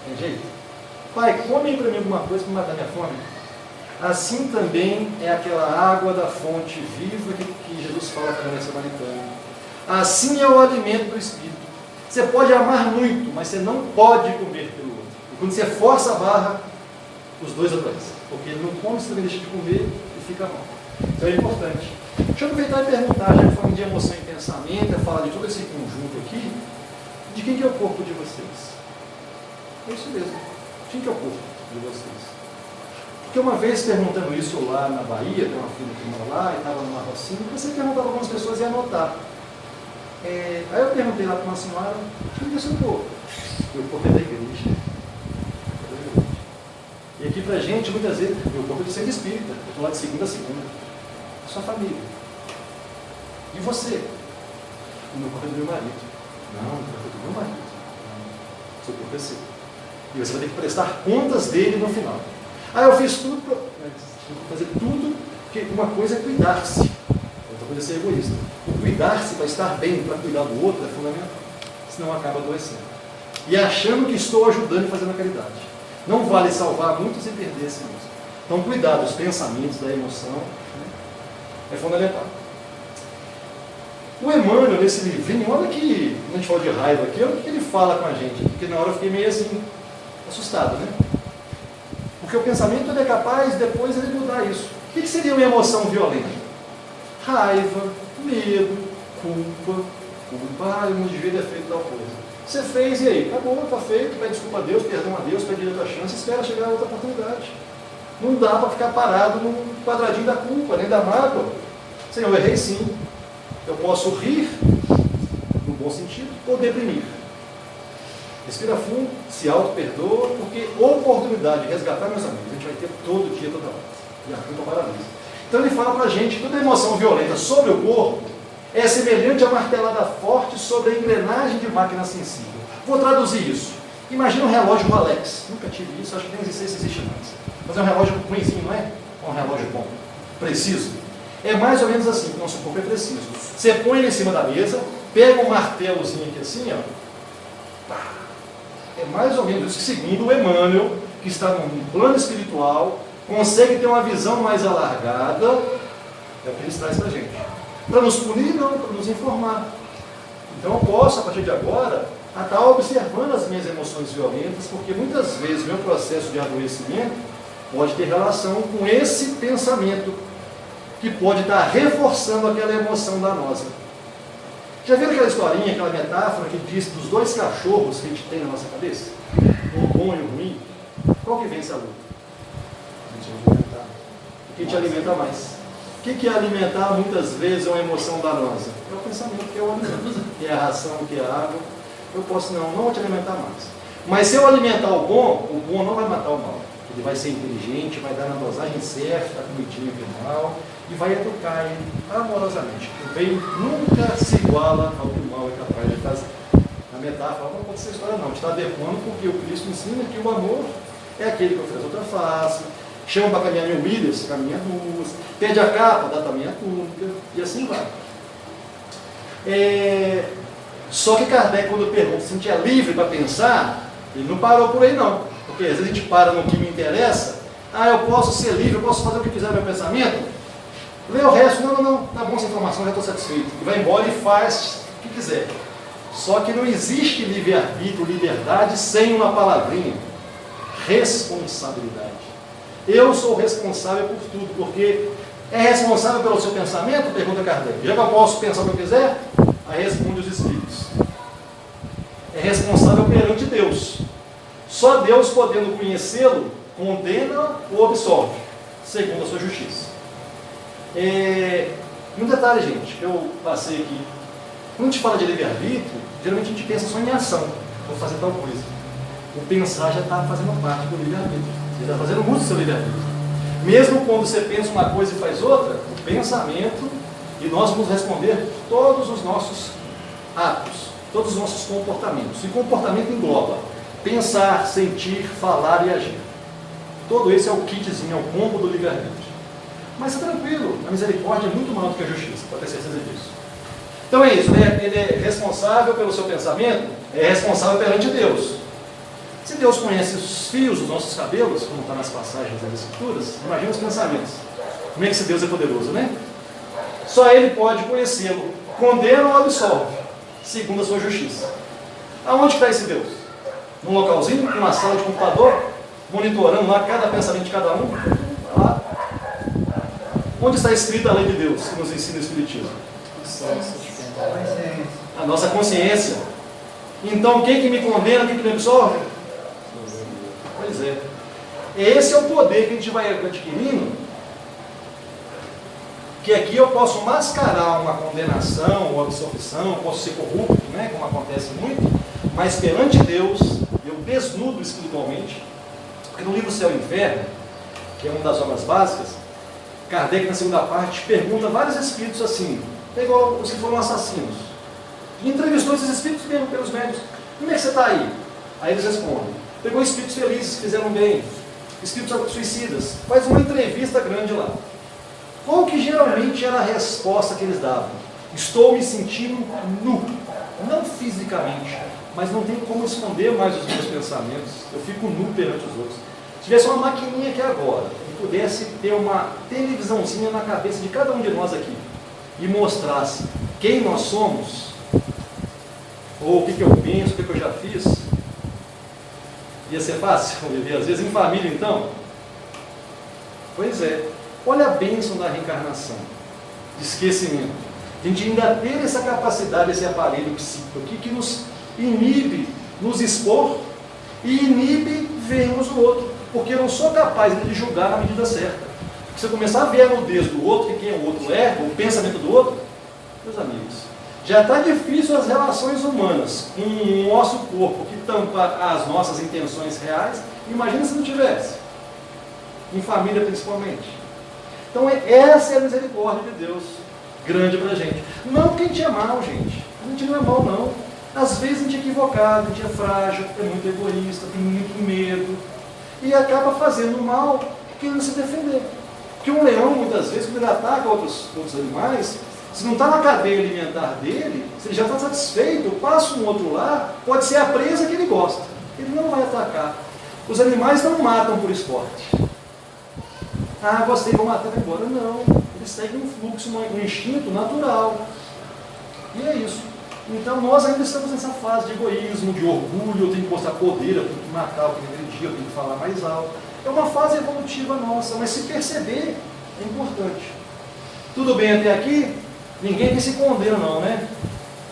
Tem jeito? Pai, come aí para mim alguma coisa para matar minha fome. Assim também é aquela água da fonte viva que Jesus fala para a mulher samaritana. Assim é o alimento do Espírito. Você pode amar muito, mas você não pode comer pelo outro. E quando você força a barra, os dois adoecem. Porque ele não come, você também deixa de comer e fica mal. Então é importante. Deixa eu aproveitar e perguntar, já que falamos de emoção e pensamento, é falar de todo esse conjunto aqui, de quem que é o corpo de vocês? É isso mesmo. De quem que é o corpo de vocês? Porque uma vez perguntando isso lá na Bahia, tem uma filha que mora lá e estava numa rocinha, eu comecei a perguntar para algumas pessoas e anotar. Aí eu perguntei lá para uma senhora, quem que é o seu corpo? Meu corpo é da igreja. E aqui pra gente, muitas vezes, meu corpo é de ser espírita, eu estou lá de segunda a segunda. A sua família. E você? O meu corpo é do meu marido. Não, o corpo é do meu marido. Não. Seu corpo é seu. E você vai ter que prestar contas dele no final. Eu fiz tudo para fazer tudo, porque uma coisa é cuidar-se, outra coisa é ser egoísta. O cuidar-se para estar bem, para cuidar do outro é fundamental, senão acaba adoecendo. E achando que estou ajudando e fazendo a caridade. Não vale salvar muitos e perder esse mesmo. Então, cuidar dos pensamentos, da emoção, né, é fundamental. O Emmanuel, nesse livrinho, olha que, quando a gente fala de raiva aqui, olha o que ele fala com a gente, porque na hora eu fiquei meio assim, assustado, né? Porque o pensamento ele é capaz, depois, ele mudar isso. O que seria uma emoção violenta? Raiva, medo, culpa. Eu não devia ter feito tal coisa. Você fez e aí? Acabou, está feito, pede desculpa a Deus, perdão a Deus, pede outra chance, espera chegar a outra oportunidade. Não dá para ficar parado no quadradinho da culpa, nem da mágoa. Senhor, eu errei sim. Eu posso rir, no bom sentido, ou deprimir. Respira fundo, se auto-perdoa, porque oportunidade de resgatar, meus amigos, a gente vai ter todo dia, toda hora. E a culpa paralisa. Então ele fala para a gente que toda emoção violenta sobre o corpo é semelhante a martelada forte sobre a engrenagem de máquina sensível. Vou traduzir isso. Imagina um relógio Rolex. Nunca tive isso, acho que nem existe mais. Mas é um relógio ruimzinho, não é? É um relógio bom, preciso. É mais ou menos assim que o nosso corpo é preciso. Você põe ele em cima da mesa, pega um martelozinho aqui assim, ó. É mais ou menos isso que, segundo o Emmanuel, que está num plano espiritual, consegue ter uma visão mais alargada, é o que ele traz para a gente. Para nos punir, não, para nos informar. Então eu posso, a partir de agora, estar observando as minhas emoções violentas, porque muitas vezes o meu processo de adoecimento pode ter relação com esse pensamento, que pode estar reforçando aquela emoção danosa. Já viram aquela historinha, aquela metáfora que diz dos dois cachorros que a gente tem na nossa cabeça? O bom e o ruim. Qual que vence a luta? O que te alimenta mais? O que é alimentar muitas vezes uma emoção danosa? É o pensamento, que é o alimento, que é a ração, que é a água. Eu posso não vou te alimentar mais. Mas se eu alimentar o bom não vai matar o mal. ele vai ser inteligente, vai dar na dosagem certa, a comidinha final, e vai educar ele amorosamente. O bem nunca se iguala ao que o mal é capaz de fazer. A metáfora não pode ser história não, está adequando porque o Cristo ensina que o amor é aquele que oferece outra face, chama para caminhar 1000 milhas, caminha 2, pede a capa, dá também a túnica, e assim vai. Só que Kardec, quando pergunta se a gente é livre para pensar, ele não parou por aí não, porque às vezes a gente para no que me interessa, eu posso ser livre, eu posso fazer o que quiser no meu pensamento, lê o resto, não, tá bom essa informação, já estou satisfeito, e vai embora e faz o que quiser. Só que não existe livre-arbítrio, liberdade, sem uma palavrinha, responsabilidade. Eu sou responsável por tudo, porque é responsável pelo seu pensamento? Pergunta Kardec. Já que eu posso pensar o que eu quiser? Aí responde os Espíritos. É responsável perante Deus. Só Deus, podendo conhecê-lo, condena ou absolve, segundo a sua justiça. Um detalhe, gente, que eu passei aqui. Quando a gente fala de livre-arbítrio, geralmente a gente pensa só em ação. Vou fazer tal coisa. O pensar já está fazendo parte do livre-arbítrio. Você está fazendo uso do seu livre-arbítrio. Mesmo quando você pensa uma coisa e faz outra, o pensamento, e nós vamos responder todos os nossos atos, todos os nossos comportamentos. E comportamento engloba pensar, sentir, falar e agir. Todo esse é o kitzinho, é o combo do livre-arbítrio. Mas tranquilo, a misericórdia é muito maior do que a justiça, pode ter certeza disso. Então é isso, ele é responsável pelo seu pensamento, é responsável perante Deus. Se Deus conhece os fios dos nossos cabelos, como está nas passagens das Escrituras, imagina os pensamentos. Como é que esse Deus é poderoso, né? Só Ele pode conhecê-lo, condena ou absolve, segundo a sua justiça. Aonde está esse Deus? Num localzinho, numa sala de computador, monitorando lá cada pensamento de cada um? Lá. Onde está escrita a lei de Deus, que nos ensina o Espiritismo? A nossa consciência. Então, quem que me condena, quem que me absolve? Pois é. Esse é o poder que a gente vai adquirindo, que aqui eu posso mascarar uma condenação ou absolvição, posso ser corrupto, né, como acontece muito, mas perante Deus, eu desnudo espiritualmente, porque no livro Céu e Inferno, que é uma das obras básicas, Kardec, na segunda parte, pergunta a vários espíritos assim, igual os que foram assassinos. E entrevistou esses espíritos mesmo pelos médios. Como é que você está aí? Aí eles respondem. Pegou espíritos felizes que fizeram bem, espíritos suicidas. Faz uma entrevista grande lá. Qual que geralmente era a resposta que eles davam? Estou me sentindo nu. Não fisicamente, mas não tem como esconder mais os meus pensamentos. Eu fico nu perante os outros. Se tivesse uma maquininha aqui agora, e pudesse ter uma televisãozinha na cabeça de cada um de nós aqui, e mostrasse quem nós somos, ou o que eu penso, o que eu já fiz, ia ser fácil viver, às vezes em família então. Pois é, olha a bênção da reencarnação, de esquecimento, de a gente ainda ter essa capacidade, esse aparelho psíquico aqui, que nos inibe, nos expor, e inibe vermos o outro, porque eu não sou capaz de julgar na medida certa. Se eu começar a ver a nudez do outro, e quem o outro é, o pensamento do outro, meus amigos, já está difícil as relações humanas com o nosso corpo que tampa as nossas intenções reais. Imagina se não tivesse, em família principalmente. Então essa é a misericórdia de Deus, grande para a gente. Não que a gente é mal, gente. A gente não é mal, não. Às vezes a gente é equivocado, a gente é frágil, é muito egoísta, tem muito medo, e acaba fazendo mal, querendo se defender. Porque um leão, muitas vezes, quando ele ataca outros animais, se não está na cadeia alimentar dele, se ele já está satisfeito, passa um outro lá, pode ser a presa que ele gosta. Ele não vai atacar. Os animais não matam por esporte. Gostei, vou matar, vai embora. Não. Eles seguem um fluxo, um instinto natural. E é isso. Então nós ainda estamos nessa fase de egoísmo, de orgulho, eu tenho que mostrar poder, eu tenho que matar, eu tenho que agredir, eu tenho que falar mais alto. É uma fase evolutiva nossa, mas se perceber é importante. Tudo bem até aqui? Ninguém que se condena não, né?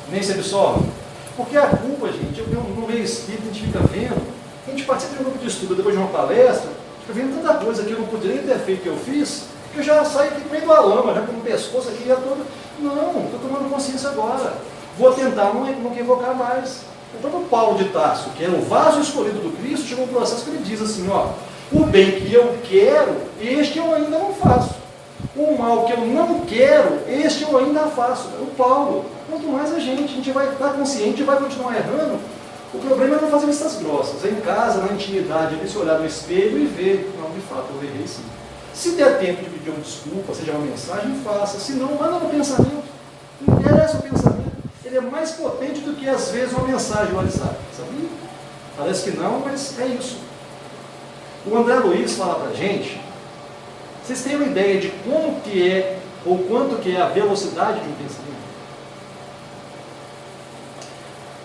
Nem se absolve. Porque a culpa, gente, no meio espírita a gente fica vendo, a gente participa de um grupo de estudo, depois de uma palestra, fica vendo tanta coisa que eu não poderia ter feito que eu fiz, que eu já saio aqui no meio da lama, já com o pescoço aqui, já todo. Não, estou tomando consciência agora. Vou tentar não equivocar mais. O próprio Paulo de Tarso, que era o vaso escolhido do Cristo, chegou um processo que ele diz assim, O bem que eu quero, este eu ainda não faço. O mal que eu não quero, este eu ainda faço. O Paulo, quanto mais a gente vai estar consciente e vai continuar errando. O problema é não fazer vistas grossas. É em casa, na intimidade, ele se olhar no espelho e ver, não, de fato, eu errei sim. Se der tempo de pedir uma desculpa, seja uma mensagem, faça. Se não, manda no pensamento. Não interessa o pensamento. Ele é mais potente do que, às vezes, uma mensagem no WhatsApp. Sabia? Parece que não, mas é isso. O André Luiz fala pra gente, vocês têm uma ideia de como que é, ou quanto que é a velocidade de um pensamento?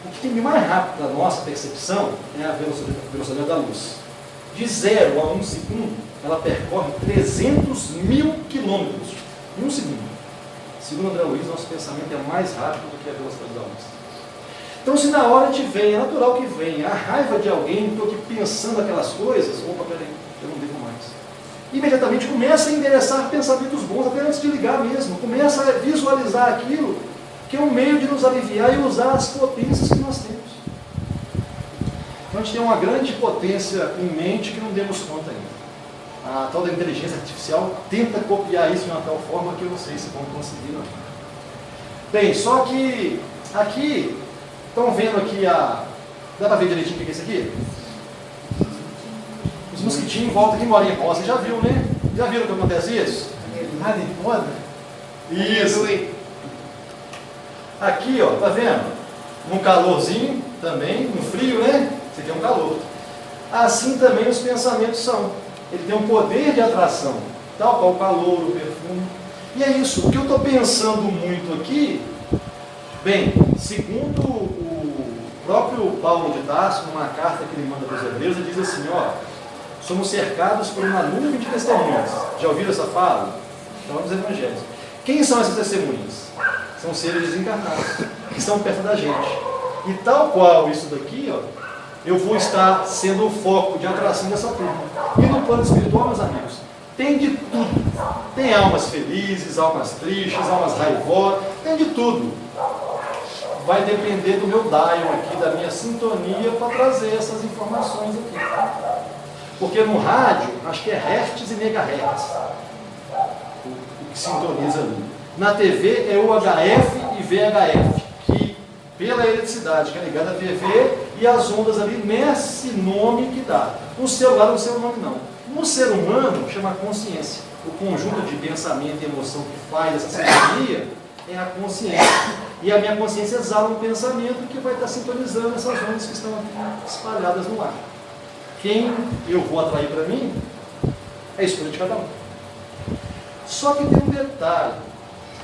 O que tem de mais rápido da nossa percepção é a velocidade da luz. De 0 a 1 segundo, ela percorre 300 mil quilômetros em 1 segundo. Segundo André Luiz, nosso pensamento é mais rápido do que a velocidade da luz. Então, se na hora te vem, é natural que venha a raiva de alguém, estou aqui pensando aquelas coisas, opa, peraí, eu não devo mais. Imediatamente começa a endereçar pensamentos bons, até antes de ligar mesmo. Começa a visualizar aquilo que é um meio de nos aliviar e usar as potências que nós temos. Então, a gente tem uma grande potência em mente que não demos conta ainda. A tal da inteligência artificial tenta copiar isso de uma tal forma que eu não sei se vão conseguir não. Bem, só que aqui, estão vendo aqui a... Dá para ver direitinho o que é isso aqui? Os mosquitinhos em volta aqui moram em roça. Você já viu, né? Já viram que acontece isso? Nada em moda? Isso. Aqui, ó, tá vendo? Um calorzinho também, no frio, né? Você tem um calor. Assim também os pensamentos são. Ele tem um poder de atração, tal qual o calor, o perfume. E é isso. O que eu estou pensando muito aqui, bem, segundo o próprio Paulo de Tarso, numa carta que ele manda para os Hebreus, ele diz assim, ó, somos cercados por uma nuvem de testemunhas. Já ouviram essa fala? Então, nos evangelhos. Quem são essas testemunhas? São seres desencarnados, que estão perto da gente. E tal qual isso daqui, ó, eu vou estar sendo o foco de atração dessa turma. E no plano espiritual, meus amigos, tem de tudo. Tem almas felizes, almas tristes, almas raivosas, tem de tudo. Vai depender do meu dial aqui, da minha sintonia, para trazer essas informações aqui. Porque no rádio, acho que é hertz e megahertz, o que sintoniza ali. Na TV é UHF e VHF, que pela eletricidade que é ligada à TV e as ondas ali, nesse nome que dá. No celular não sei o nome não. No ser humano, chama consciência. O conjunto de pensamento e emoção que faz essa sintonia é a consciência. E a minha consciência exala um pensamento que vai estar sintonizando essas ondas que estão aqui espalhadas no ar. Quem eu vou atrair para mim é a escolha de cada um. Só que tem um detalhe.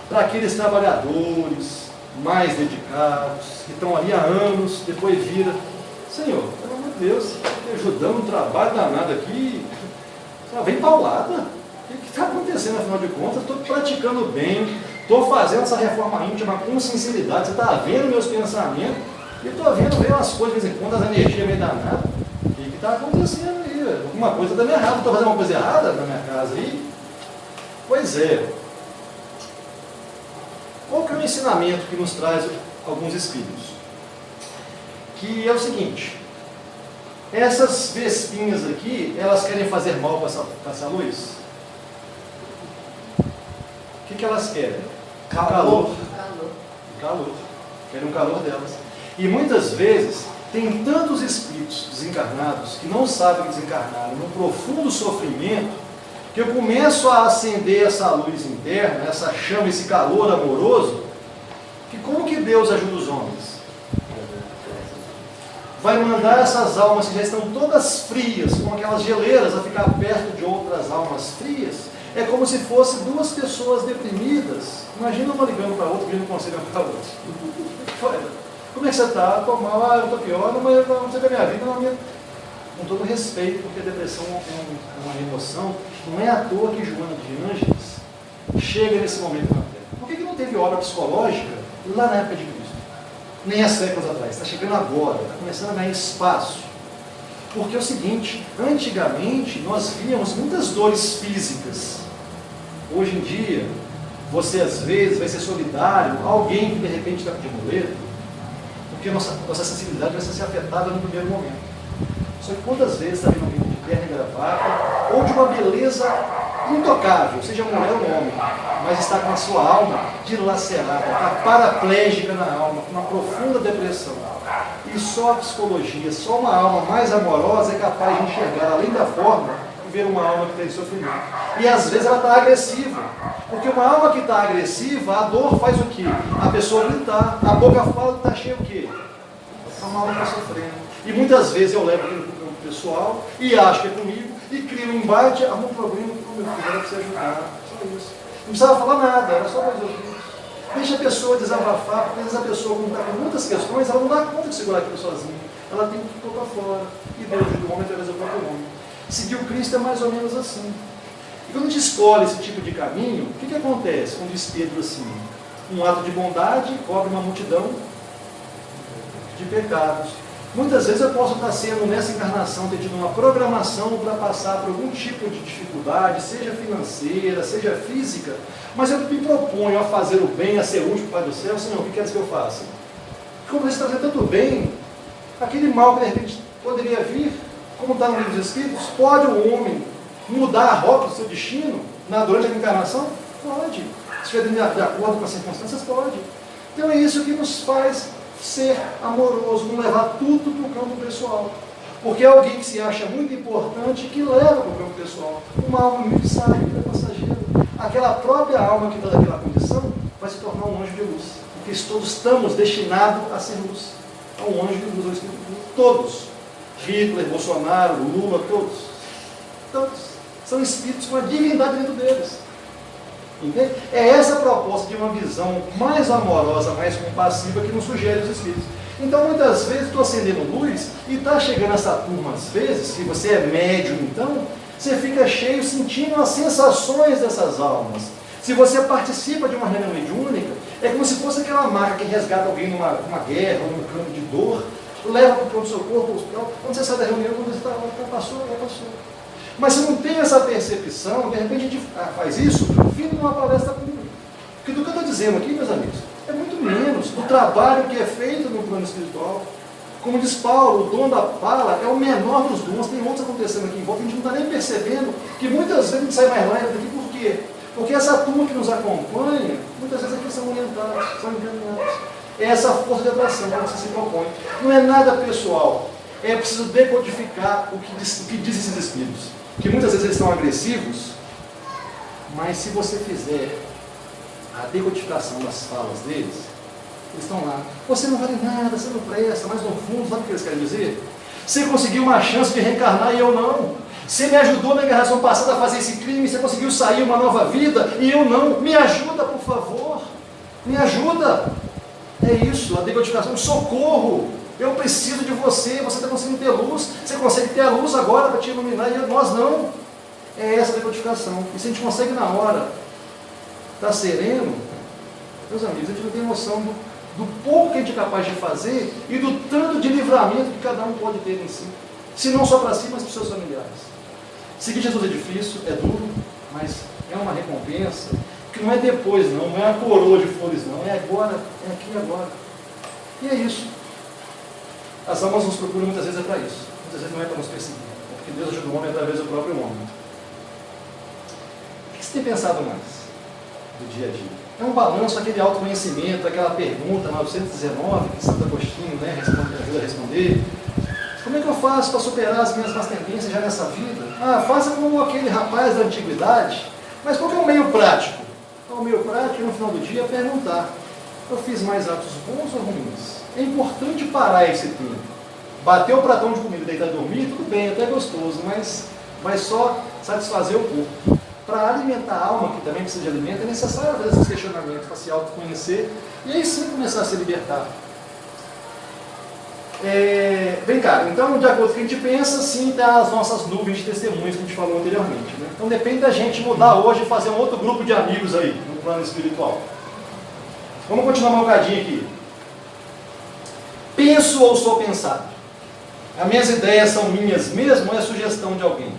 Para aqueles trabalhadores mais dedicados, que estão ali há anos, depois vira, Senhor, pelo amor de Deus, me ajudando um trabalho danado aqui, vem paulada. O que está acontecendo, afinal de contas? Estou praticando bem, estou fazendo essa reforma íntima com sinceridade, você está vendo meus pensamentos, e estou vendo as coisas de vez em quando, as energias meio danadas. O que está acontecendo aí? Alguma coisa está dando errado, estou fazendo uma coisa errada na minha casa aí? Pois é. Qual que é o ensinamento que nos traz alguns espíritos? Que é o seguinte, essas vespinhas aqui, elas querem fazer mal para essa luz? O que elas querem? Calor. Calor. Querem o calor delas. E muitas vezes, tem tantos espíritos desencarnados que não sabem que desencarnaram no profundo sofrimento, que eu começo a acender essa luz interna, essa chama, esse calor amoroso, que como que Deus ajuda os homens? Vai mandar essas almas que já estão todas frias, com aquelas geleiras, a ficar perto de outras almas frias. É como se fossem duas pessoas deprimidas. Imagina uma ligando para a outra, pedindo conselho para a outra. Como é que você está? Estou mal, eu estou pior, mas não sei da minha vida, com todo respeito, porque a depressão é uma emoção. Não é à toa que Joana de Ângeles chega nesse momento na Terra. Por que não teve obra psicológica lá na época de Cristo? Nem há séculos atrás. Está chegando agora, está começando a ganhar espaço. Porque é o seguinte, antigamente nós víamos muitas dores físicas. Hoje em dia, você às vezes vai ser solidário a alguém que de repente está de muleta, porque nossa sensibilidade vai ser afetada no primeiro momento. Só que quantas vezes está vindo alguém de terno e gravata, ou de uma beleza intocável, seja mulher ou homem, mas está com a sua alma dilacerada, está paraplégica na alma, com uma profunda depressão. E só a psicologia, só uma alma mais amorosa é capaz de enxergar, além da forma, e ver uma alma que está em sofrimento. E às vezes ela está agressiva, porque uma alma que está agressiva, a dor faz o quê? A pessoa gritar, a boca fala que está cheia o quê? É uma alma que está sofrendo. E muitas vezes eu levo aquilo para o pessoal e acho que é comigo, e crio um embate, há um problema com o meu filho, era para você ajudar, só isso. Não precisava falar nada, era só mais ouvidos. Deixa a pessoa desabafar, porque às vezes a pessoa, quando está com muitas questões, ela não dá conta de segurar aquilo sozinha. Ela tem que pôr para fora. E Deus ajuda o homem através do próprio homem. Seguir o Cristo é mais ou menos assim. E quando a gente escolhe esse tipo de caminho, o que acontece? Como diz Pedro assim, um ato de bondade cobre uma multidão de pecados. Muitas vezes eu posso estar sendo, nessa encarnação, ter tido uma programação para passar por algum tipo de dificuldade, seja financeira, seja física, mas eu me proponho a fazer o bem, a ser útil para o Pai do céu. Senhor, o que queres que eu faça? Como você está fazendo tanto bem, aquele mal que de repente poderia vir, como está no livro dos Espíritos, pode o homem mudar a rota do seu destino durante a encarnação? Pode. Se estiver de acordo com as circunstâncias, pode. Então é isso que nos faz ser amoroso, não levar tudo para o campo pessoal. Porque é alguém que se acha muito importante que leva para o campo pessoal. Uma alma muito sábia, que é passageira. Aquela própria alma que está naquela condição vai se tornar um anjo de luz. Porque todos estamos destinados a ser luz. A um anjo de luz, todos. Hitler, Bolsonaro, Lula, todos. Todos. São espíritos com a divindade dentro deles. Entende? É essa a proposta de uma visão mais amorosa, mais compassiva que nos sugere os espíritos. Então, muitas vezes, estou acendendo luz e está chegando essa turma, às vezes, se você é médium, então, você fica cheio sentindo as sensações dessas almas. Se você participa de uma reunião mediúnica, é como se fosse aquela maca que resgata alguém numa guerra ou num campo de dor, leva para o pronto-socorro, para o hospital. Quando você sai da reunião, quando você passou. Mas se não tem essa percepção, de repente a gente faz isso vindo numa palestra pública. Porque do que eu estou dizendo aqui, meus amigos, é muito menos do trabalho que é feito no plano espiritual. Como diz Paulo, o dom da fala é o menor dos dons, tem outros acontecendo aqui em volta, a gente não está nem percebendo que muitas vezes a gente sai mais leve daqui, por quê? Porque essa turma que nos acompanha, muitas vezes aqui são orientados, são encaminhados. É essa força de atração que você se propõe. Não é nada pessoal, é preciso decodificar o que diz esses espíritos. Que muitas vezes eles são agressivos, mas se você fizer a decodificação das falas deles, eles estão lá. Você não vale nada, você não presta, mas no fundo, sabe o que eles querem dizer? Você conseguiu uma chance de reencarnar e eu não. Você me ajudou na encarnação passada a fazer esse crime, você conseguiu sair uma nova vida e eu não. Me ajuda, por favor. Me ajuda. É isso, a decodificação, socorro. Eu preciso de você, você está conseguindo ter luz, você consegue ter a luz agora para te iluminar e nós não. É essa a decodificação. E se a gente consegue na hora estar sereno, meus amigos, a gente não tem noção do pouco que a gente é capaz de fazer e do tanto de livramento que cada um pode ter em si. Se não só para si, mas para os seus familiares. Seguir Jesus é difícil, é duro, mas é uma recompensa, que não é depois não é a coroa de flores não, é agora, é aqui e agora. E é isso. As almas nos procuram muitas vezes para isso. Muitas vezes não é para nos perseguir, porque Deus ajuda o homem através do próprio homem. O que você tem pensado mais do dia a dia? É um balanço, aquele autoconhecimento, aquela pergunta 919, que Santo Agostinho ajuda a responder. Como é que eu faço para superar as minhas más tendências já nessa vida? Faça como aquele rapaz da antiguidade. Mas qual que é o meio prático? O meio prático, no final do dia, é perguntar: eu fiz mais atos bons ou ruins? É importante parar esse tempo. Bater o pratão de comida e deitar e dormir, tudo bem, até gostoso, mas vai só satisfazer o corpo. Para alimentar a alma, que também precisa de alimento, é necessário fazer esses questionamentos para se autoconhecer e aí sim começar a se libertar. Vem cá, então, de acordo com o que a gente pensa, sim, tem as nossas nuvens de testemunhos que a gente falou anteriormente. Né? Então depende da gente mudar hoje e fazer um outro grupo de amigos aí, no plano espiritual. Vamos continuar um bocadinho aqui. Penso ou sou pensado? As minhas ideias são minhas mesmo ou é sugestão de alguém?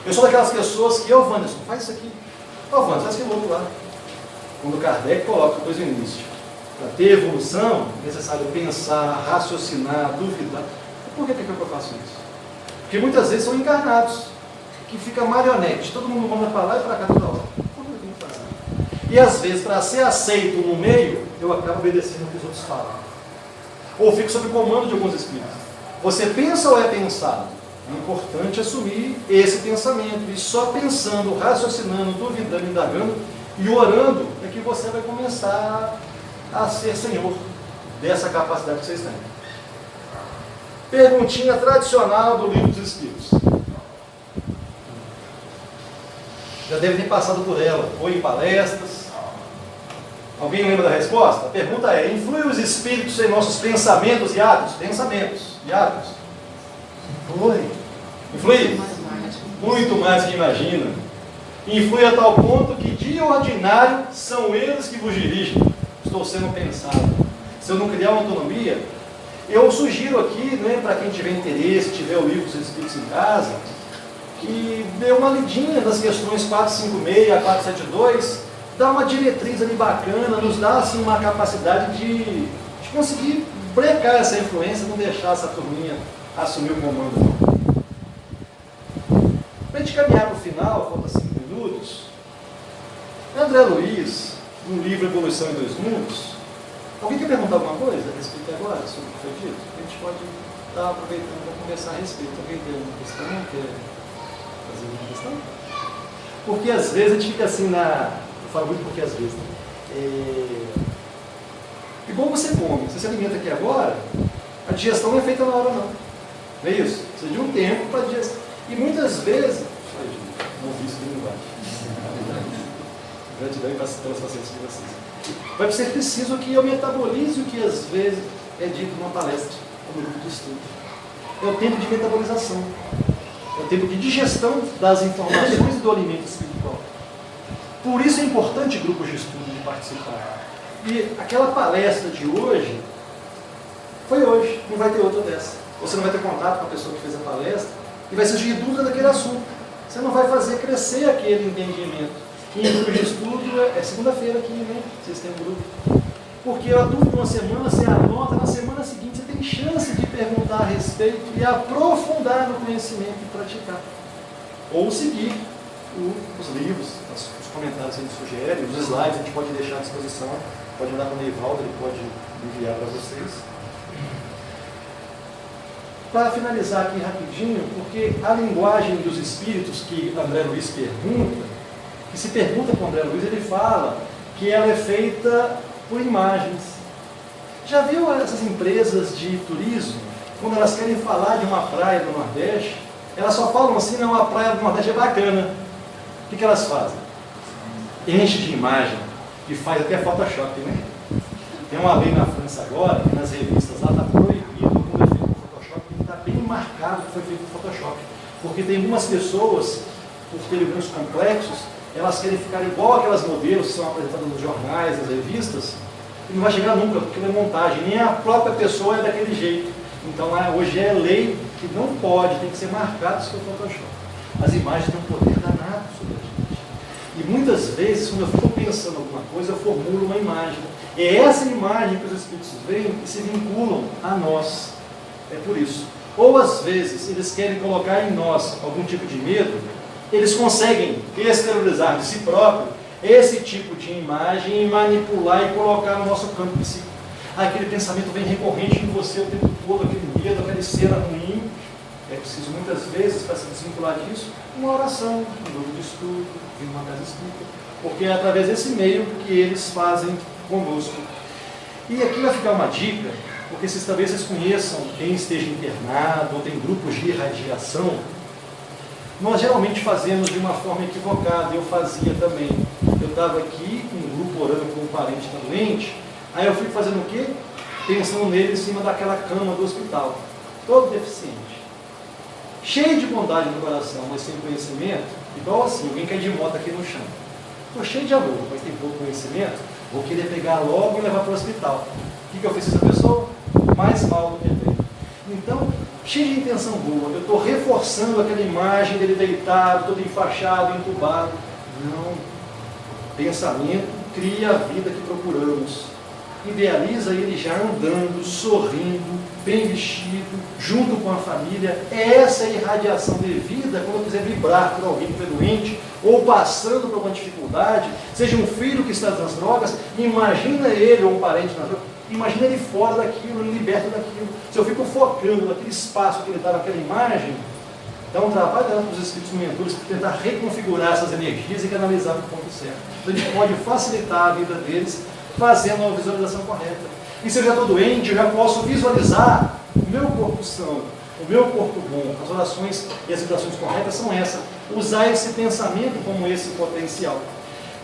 Eu sou daquelas pessoas que, Wanderson, faz isso aqui. Wanderson, faz aquilo outro lá. Quando Kardec coloca coisa no início. Para ter evolução, é necessário pensar, raciocinar, duvidar. Por que eu faço isso? Porque muitas vezes são encarnados, que fica marionete, todo mundo manda para lá e para cá toda hora. Como eu tenho que fazer? E às vezes, para ser aceito no meio, eu acabo obedecendo o que os outros falam. Ou fico sob comando de alguns espíritos. Você pensa ou é pensado? É importante assumir esse pensamento. E só pensando, raciocinando, duvidando, indagando e orando é que você vai começar a ser senhor dessa capacidade que vocês têm. Perguntinha tradicional do Livro dos Espíritos. Já deve ter passado por ela, ou em palestras. Alguém lembra da resposta? A pergunta é: influem os espíritos em nossos pensamentos e atos? Pensamentos e atos. Influi? Muito mais que imagina. Influi a tal ponto que de ordinário são eles que vos dirigem. Estou sendo pensado. Se eu não criar uma autonomia, eu sugiro aqui, né, para quem tiver interesse, tiver o Livro dos Espíritos em casa, que dê uma lidinha das questões 456 a 472, dá uma diretriz ali bacana, nos dá assim, uma capacidade de conseguir brecar essa influência, não deixar essa turminha assumir o comando. Para a gente caminhar para o final, falta 5 minutos, André Luiz, no livro Evolução em Dois Mundos, alguém quer perguntar alguma coisa a respeito agora sobre o que foi dito? A gente pode estar aproveitando para conversar a respeito. Alguém tem alguma questão? Quer fazer alguma questão? Porque às vezes a gente fica assim eu falo muito porque às vezes, igual você come, você se alimenta aqui agora, a digestão não é feita na hora não. Não é isso? Precisa de um tempo para digestão. E muitas vezes, não vi isso de linguagem. Gratidão e pelas pacientes de vocês. Vai ser preciso que eu metabolize o que às vezes é dito numa palestra, no grupo de estudo. É o tempo de metabolização. É o tempo de digestão das informações e do alimento espiritual. Por isso é importante grupos de estudo de participar. E aquela palestra de hoje, foi hoje, não vai ter outra dessa. Você não vai ter contato com a pessoa que fez a palestra e vai surgir dúvida daquele assunto. Você não vai fazer crescer aquele entendimento. E em grupo de estudo é segunda-feira aqui, né? Vocês têm um grupo. Porque a dúvida de uma semana você anota, na semana seguinte você tem chance de perguntar a respeito e aprofundar no conhecimento e praticar. Ou seguir os livros, os comentários que a gente sugere, os slides a gente pode deixar à disposição, pode mandar para o Neivaldo, ele pode enviar para vocês. Para finalizar aqui rapidinho, porque a linguagem dos espíritos que André Luiz pergunta, que se pergunta com André Luiz, ele fala que ela é feita por imagens. Já viu essas empresas de turismo, quando elas querem falar de uma praia do Nordeste, elas só falam assim: não, a praia do Nordeste é bacana. O que elas fazem? Enche de imagem, e faz até Photoshop, né? Tem uma lei na França agora, que nas revistas lá está proibido quando é feito com Photoshop, tem que estar bem marcado que foi feito com Photoshop. Porque tem algumas pessoas, por terem alguns complexos, elas querem ficar igual aquelas modelos que são apresentadas nos jornais, nas revistas, e não vai chegar nunca, porque não é montagem, nem a própria pessoa é daquele jeito. Então hoje é lei que não pode, tem que ser marcado seu Photoshop. As imagens têm um poder danado sobre a gente. E muitas vezes, quando eu estou pensando alguma coisa, eu formulo uma imagem. É essa imagem que os espíritos veem e se vinculam a nós. É por isso. Ou às vezes eles querem colocar em nós algum tipo de medo, eles conseguem exteriorizar de si próprio esse tipo de imagem e manipular e colocar no nosso campo psíquico. Aquele pensamento vem recorrente em você o tempo todo, aquele medo, aquela cena ruim. É preciso muitas vezes, para se desvincular disso, uma oração, um grupo de estudo, vir uma casa espírita, porque é através desse meio que eles fazem conosco. E aqui vai ficar uma dica, porque talvez vocês conheçam quem esteja internado ou tem grupos de irradiação. Nós geralmente fazemos de uma forma equivocada, eu fazia também. Eu estava aqui com um grupo orando por um parente que está doente, aí eu fui fazendo o quê? Pensando nele em cima daquela cama do hospital, todo deficiente. Cheio de bondade no coração, mas sem conhecimento, igual assim, alguém cai de moto aqui no chão. Estou cheio de amor, mas tem pouco conhecimento, vou querer pegar logo e levar para o hospital. O que eu fiz com essa pessoa? Mais mal do que bem. Então, cheio de intenção boa, eu estou reforçando aquela imagem dele deitado, todo enfaixado, entubado. Não. Pensamento cria a vida que procuramos. idealiza ele já andando, sorrindo, bem vestido, junto com a família. Essa é a irradiação de vida quando eu quiser vibrar por alguém que é doente, ou passando por uma dificuldade, seja um filho que está nas drogas, imagina ele ou um parente nas drogas, imagina ele fora daquilo, ele liberto daquilo. Se eu fico focando naquele espaço que ele está naquela imagem, dá um trabalho para os espíritos mentores para tentar reconfigurar essas energias e canalizar para o ponto certo. Então a gente pode facilitar a vida deles fazendo uma visualização correta. E se eu já estou doente, eu já posso visualizar o meu corpo são, o meu corpo bom. As orações e as vibrações corretas são essas. Usar esse pensamento como esse potencial.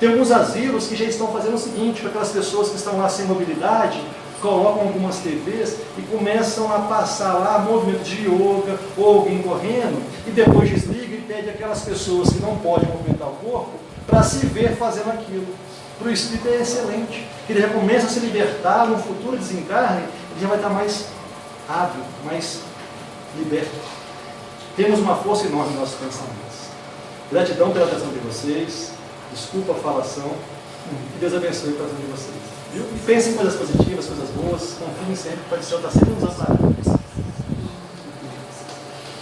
Tem alguns asilos que já estão fazendo o seguinte, para aquelas pessoas que estão lá sem mobilidade, colocam algumas TVs e começam a passar lá movimento de yoga ou alguém correndo e depois desliga e pede aquelas pessoas que não podem movimentar o corpo para se ver fazendo aquilo. Para o espírito é excelente, que ele já começa a se libertar no futuro desencarne, ele já vai estar mais hábil, mais liberto. Temos uma força enorme nos nossos pensamentos. Gratidão pela atenção de vocês, desculpa a falação, que Deus abençoe a atenção de vocês. Viu? E pensem em coisas positivas, coisas boas, confiem sempre, pode ser, está sempre nos amparando.